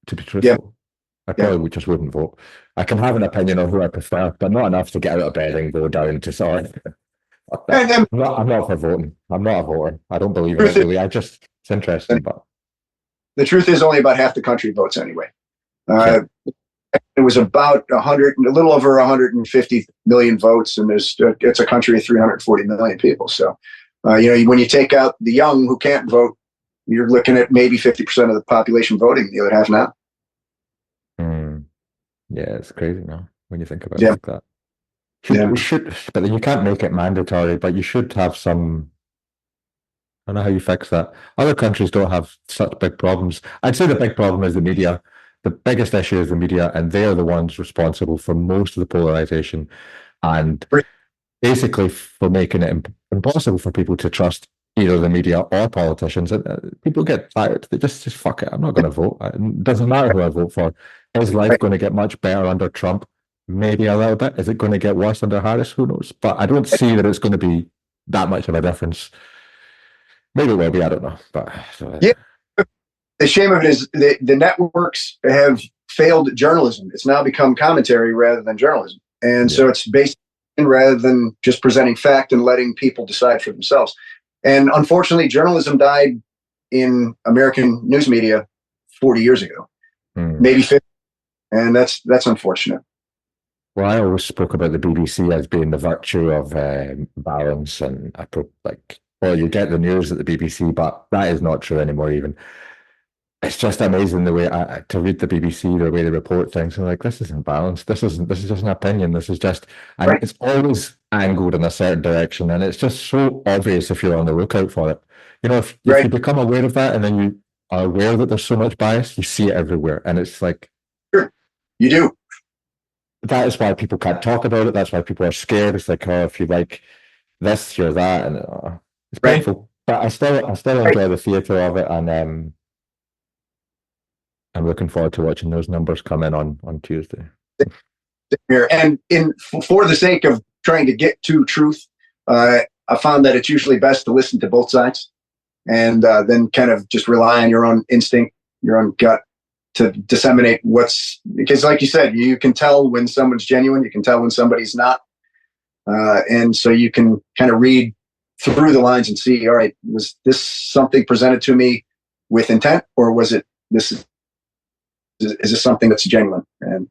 to be truthful. Yeah. I probably just wouldn't vote. I can have an opinion on who I prefer, but not enough to get out of bed and go down to sorry. I'm not for voting. I'm not a voter. I don't believe in it really. It's interesting, but the truth is only about half the country votes anyway. It was about a little over 150 million votes, and it's a country of 340 million people. So, when you take out the young who can't vote, you're looking at maybe 50% of the population voting, the other half not. Yeah, it's crazy now when you think about it like that. We should, but then you can't make it mandatory, but you should have some. I don't know how you fix that. Other countries don't have such big problems. I'd say the big problem is the media. The biggest issue is the media, and they are the ones responsible for most of the polarization and basically for making it impossible for people to trust either the media or politicians. People get tired. They just fuck it. I'm not going to vote. It doesn't matter who I vote for. Is life going to get much better under Trump? Maybe a little bit. Is it going to get worse under Harris? Who knows? But I don't see that it's going to be that much of a difference. Maybe it will be. I don't know. But the shame of it is the networks have failed journalism. It's now become commentary rather than journalism, and so it's based rather than just presenting fact and letting people decide for themselves. And unfortunately, journalism died in American news media 40 years ago, maybe 50. And that's unfortunate. Well, I always spoke about the BBC as being the virtue of balance, and well, you get the news at the BBC, but that is not true anymore. Even it's just amazing the way to read the BBC, the way they report things. And like, this isn't balanced. This is just an opinion. This is just, and it's always angled in a certain direction, and it's just so obvious if you're on the lookout for it. You know, if you become aware of that, and then you are aware that there's so much bias, you see it everywhere, and it's like, sure, you do. That is why people can't talk about it. That's why people are scared. It's like, oh, if you like this, you're that, and it's painful. But I still enjoy the theatre of it, and I'm looking forward to watching those numbers come in on Tuesday. And for the sake of trying to get to truth, I found that it's usually best to listen to both sides, and then kind of just rely on your own instinct, your own gut, to disseminate because like you said, you can tell when someone's genuine, you can tell when somebody's not. And so you can kind of read through the lines and see, all right, was this something presented to me with intent, or was it is this something that's genuine? And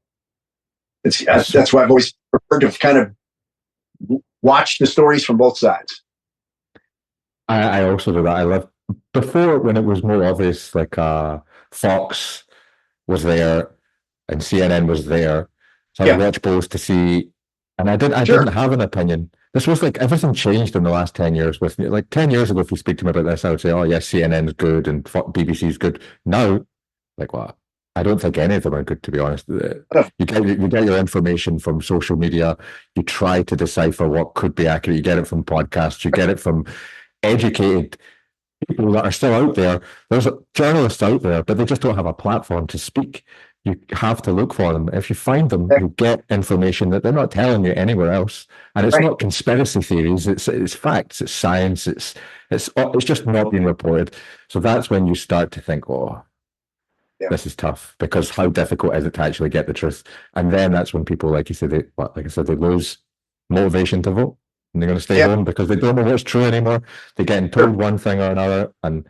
that's why I've always preferred to kind of watch the stories from both sides. I also do that. I love, before, when it was more obvious, like Fox was there and CNN was there, so I would watch both to see. And I didn't have an opinion. This was like, everything changed in the last 10 years with me. Like 10 years ago, if you speak to me about this, I would say, oh yes, CNN's good and BBC's good. Now, like, what? I don't think any of them are good, to be honest. You get your information from social media. You try to decipher what could be accurate. You get it from podcasts. You get it from educated people that are still out there. There's journalists out there, but they just don't have a platform to speak. You have to look for them. If you find them, you get information that they're not telling you anywhere else. And it's not conspiracy theories. It's facts. It's science. It's just not being reported. So that's when you start to think, oh, this is tough, because how difficult is it to actually get the truth? And then that's when people, like you said, they lose motivation to vote. And they're going to stay home because they don't know what's true anymore. They're getting told one thing or another. And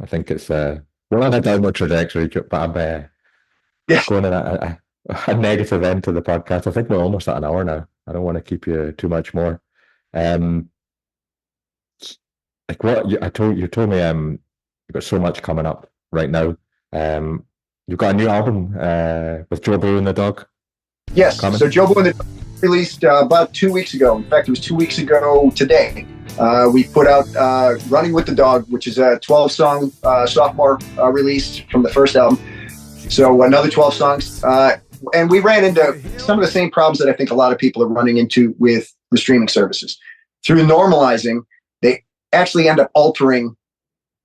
I think it's we're on a downward trajectory, but I'm going in a negative end to the podcast. I think we're almost at an hour now. I don't want to keep you too much more. Like what you told me, you've got so much coming up right now. You've got a new album with Joe Booe and the Dog. Yes. So Joe Booe and the Dog released about 2 weeks ago. In fact, it was 2 weeks ago today. We put out Running with the Dog, which is a 12-song sophomore release from the first album. So another 12 songs. And we ran into some of the same problems that I think a lot of people are running into with the streaming services. Through normalizing, they actually end up altering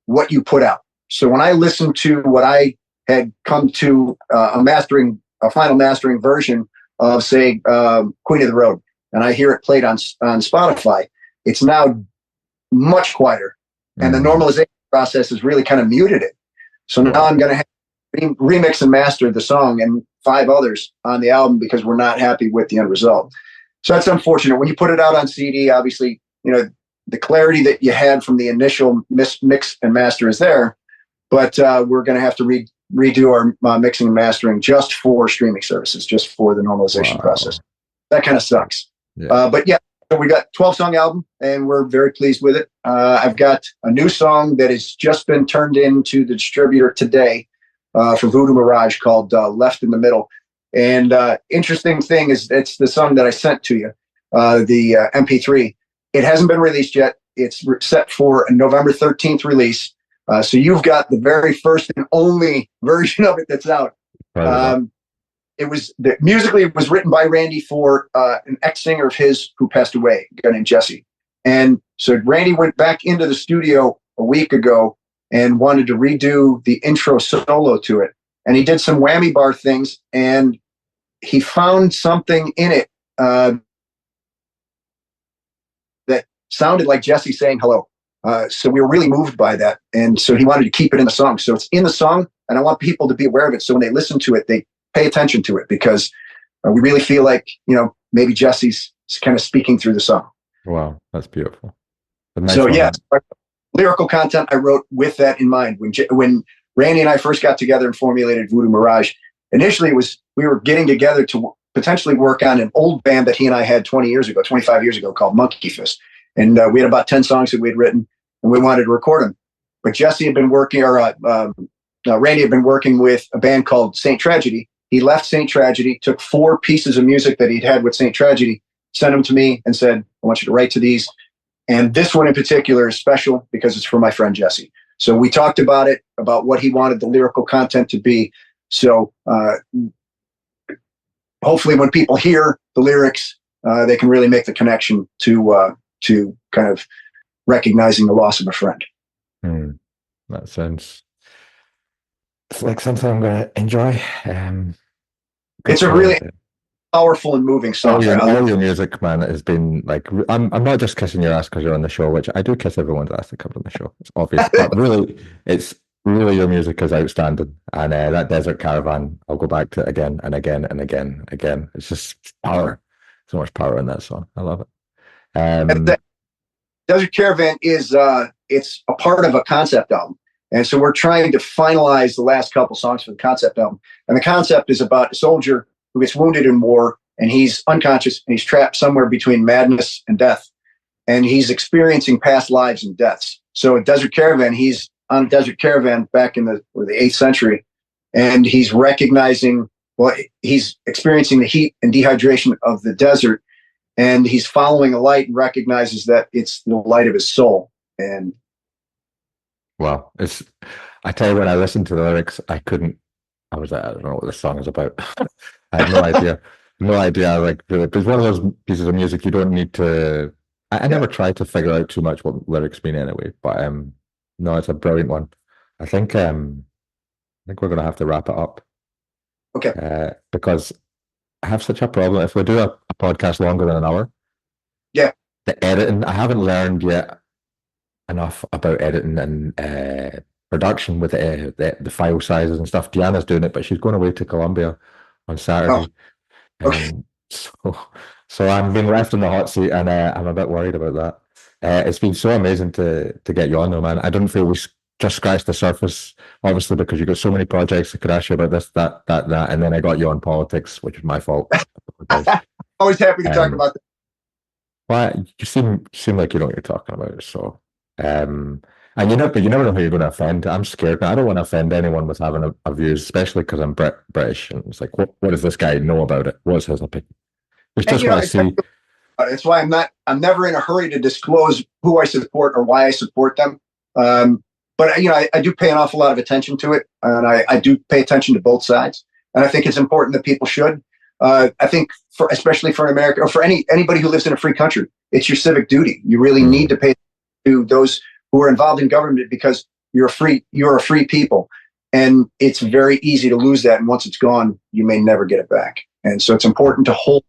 what you put out. So when I listen to what I had come to a final mastering version of, say, Queen of the Road, and I hear it played on Spotify, it's now much quieter. And the normalization process has really kind of muted it. So now I'm going to have to remix and master the song and 5 others on the album because we're not happy with the end result. So that's unfortunate. When you put it out on CD, obviously, the clarity that you had from the initial mix and master is there, but we're going to have to redo our mixing and mastering just for streaming services, just for the normalization process. That kind of sucks. But we got 12-song album, and we're very pleased with it. I've got a new song that has just been turned into the distributor today for Voodoo Mirage called Left in the Middle. And interesting thing is, it's the song that I sent to you, the MP3. It hasn't been released yet. It's set for a November 13th release. So you've got the very first and only version of it that's out. Musically, it was written by RanD for an ex-singer of his who passed away, a guy named Jesse. And so RanD went back into the studio a week ago and wanted to redo the intro solo to it. And he did some whammy bar things, and he found something in it that sounded like Jesse saying hello. So we were really moved by that. And so he wanted to keep it in the song. So it's in the song, and I want people to be aware of it. So when they listen to it, they pay attention to it, because we really feel like, maybe Jesse's kind of speaking through the song. Wow, that's beautiful. So lyrical content I wrote with that in mind. When Randy and I first got together and formulated Voodoo Mirage, initially we were getting together to potentially work on an old band that he and I had 25 years ago called Monkey Fist. And we had about 10 songs that we had written, and we wanted to record them. But Jesse had been working, Randy had been working with a band called Saint Tragedy. He left Saint Tragedy, took 4 pieces of music that he'd had with Saint Tragedy, sent them to me and said, I want you to write to these. And this one in particular is special because it's for my friend Jesse. So we talked about it, about what he wanted the lyrical content to be. So hopefully when people hear the lyrics, they can really make the connection to kind of recognizing the loss of a friend. That sounds like something I'm going to enjoy. It's a really powerful and moving song. All your music, man, has been like, I'm not just kissing your ass because you're on the show, which I do kiss everyone's ass that comes on the show. It's obvious, but really, it's really, your music is outstanding. And that Desert Caravan, I'll go back to it again and again and again and again. It's just power. So much power in that song. I love it. Desert Caravan is it's a part of a concept album. And so we're trying to finalize the last couple songs for the concept album. And the concept is about a soldier who gets wounded in war, and he's unconscious, and he's trapped somewhere between madness and death. And he's experiencing past lives and deaths. So at Desert Caravan, he's on a desert caravan back in the 8th century, and he's recognizing, he's experiencing the heat and dehydration of the desert, and he's following a light and recognizes that it's the light of his soul. And wow, I tell you, when I listened to the lyrics, I was like, I don't know what this song is about. I had no idea. No idea. Like, it's one of those pieces of music you don't need to. I never tried to figure out too much what lyrics mean anyway. But no, it's a brilliant one. I think we're gonna have to wrap it up. Okay. Because I have such a problem. If we do a podcast longer than an hour, the editing, I haven't learned yet enough about editing and production with the file sizes and stuff. Deanna's doing it, but she's going away to Colombia on Saturday. Oh, okay. So I'm being left in the hot seat, and I'm a bit worried about that. It's been so amazing to get you on, though, man. I don't feel we just scratched the surface, obviously, because you've got so many projects. I could ask you about this, that, and then I got you on politics, which is my fault. Always happy to talk about that. Well, you seem like you know what you're talking about. So, and you never know who you're going to offend. I'm scared. I don't want to offend anyone with having a views, especially because I'm British. And it's like, what does this guy know about it? What's his opinion? It's just what I see. That's why I'm never in a hurry to disclose who I support or why I support them. But I do pay an awful lot of attention to it, and I do pay attention to both sides. And I think it's important that people should. I think especially for America, or for anybody who lives in a free country, it's your civic duty. You really need to pay to those who are involved in government, because you're a free people, and it's very easy to lose that. And once it's gone, you may never get it back. And so it's important to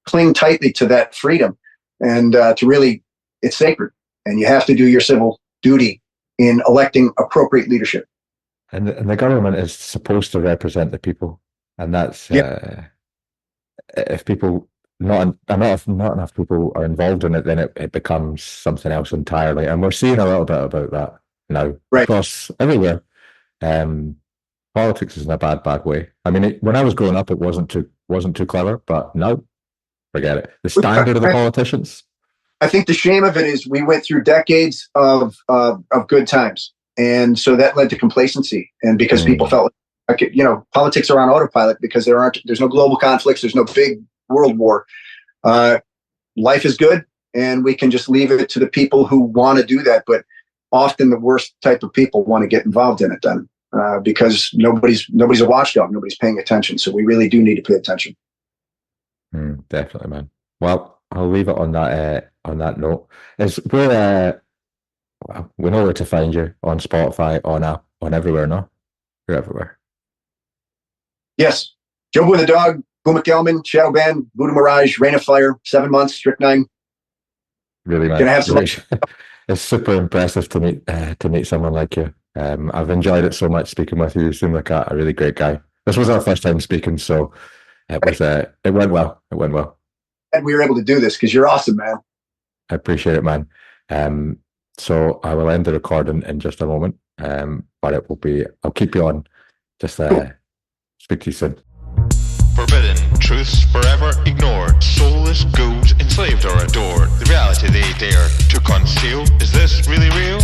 cling tightly to that freedom, and to really, it's sacred, and you have to do your civil duty in electing appropriate leadership. And the government is supposed to represent the people, and that's if people not enough people are involved in it, then it becomes something else entirely. And we're seeing a little bit about that now, across everywhere. Politics is in a bad way. I mean, when I was growing up, it wasn't too clever, but now, forget it. The standard of the politicians. I think the shame of it is we went through decades of good times, and so that led to complacency. And because people felt like, politics are on autopilot because there's no global conflicts, there's no big world war. Life is good, and we can just leave it to the people who want to do that. But often the worst type of people want to get involved in it then, because nobody's a watchdog, nobody's paying attention. So we really do need to pay attention. Definitely, man. Well, I'll leave it on that note. We know where to find you on Spotify, on everywhere, no? You're everywhere. Yes. Joe Booe the Dog, Booe McElman, Shadow Band, Voodoo Mirage, Rain of Fire, 7 months, Strychnine. Really, man. Gonna have some. It's super impressive to meet someone like you. I've enjoyed it so much speaking with you. You seem like a really great guy. This was our first time speaking, so it went well. It went well. And we were able to do this because you're awesome, man. I appreciate it, man. So I will end the recording in just a moment, but it will be, I'll keep you on. Just speak to you soon. Forbidden, truths forever ignored, soulless goods enslaved or adored. The reality they dare to conceal, is this really real?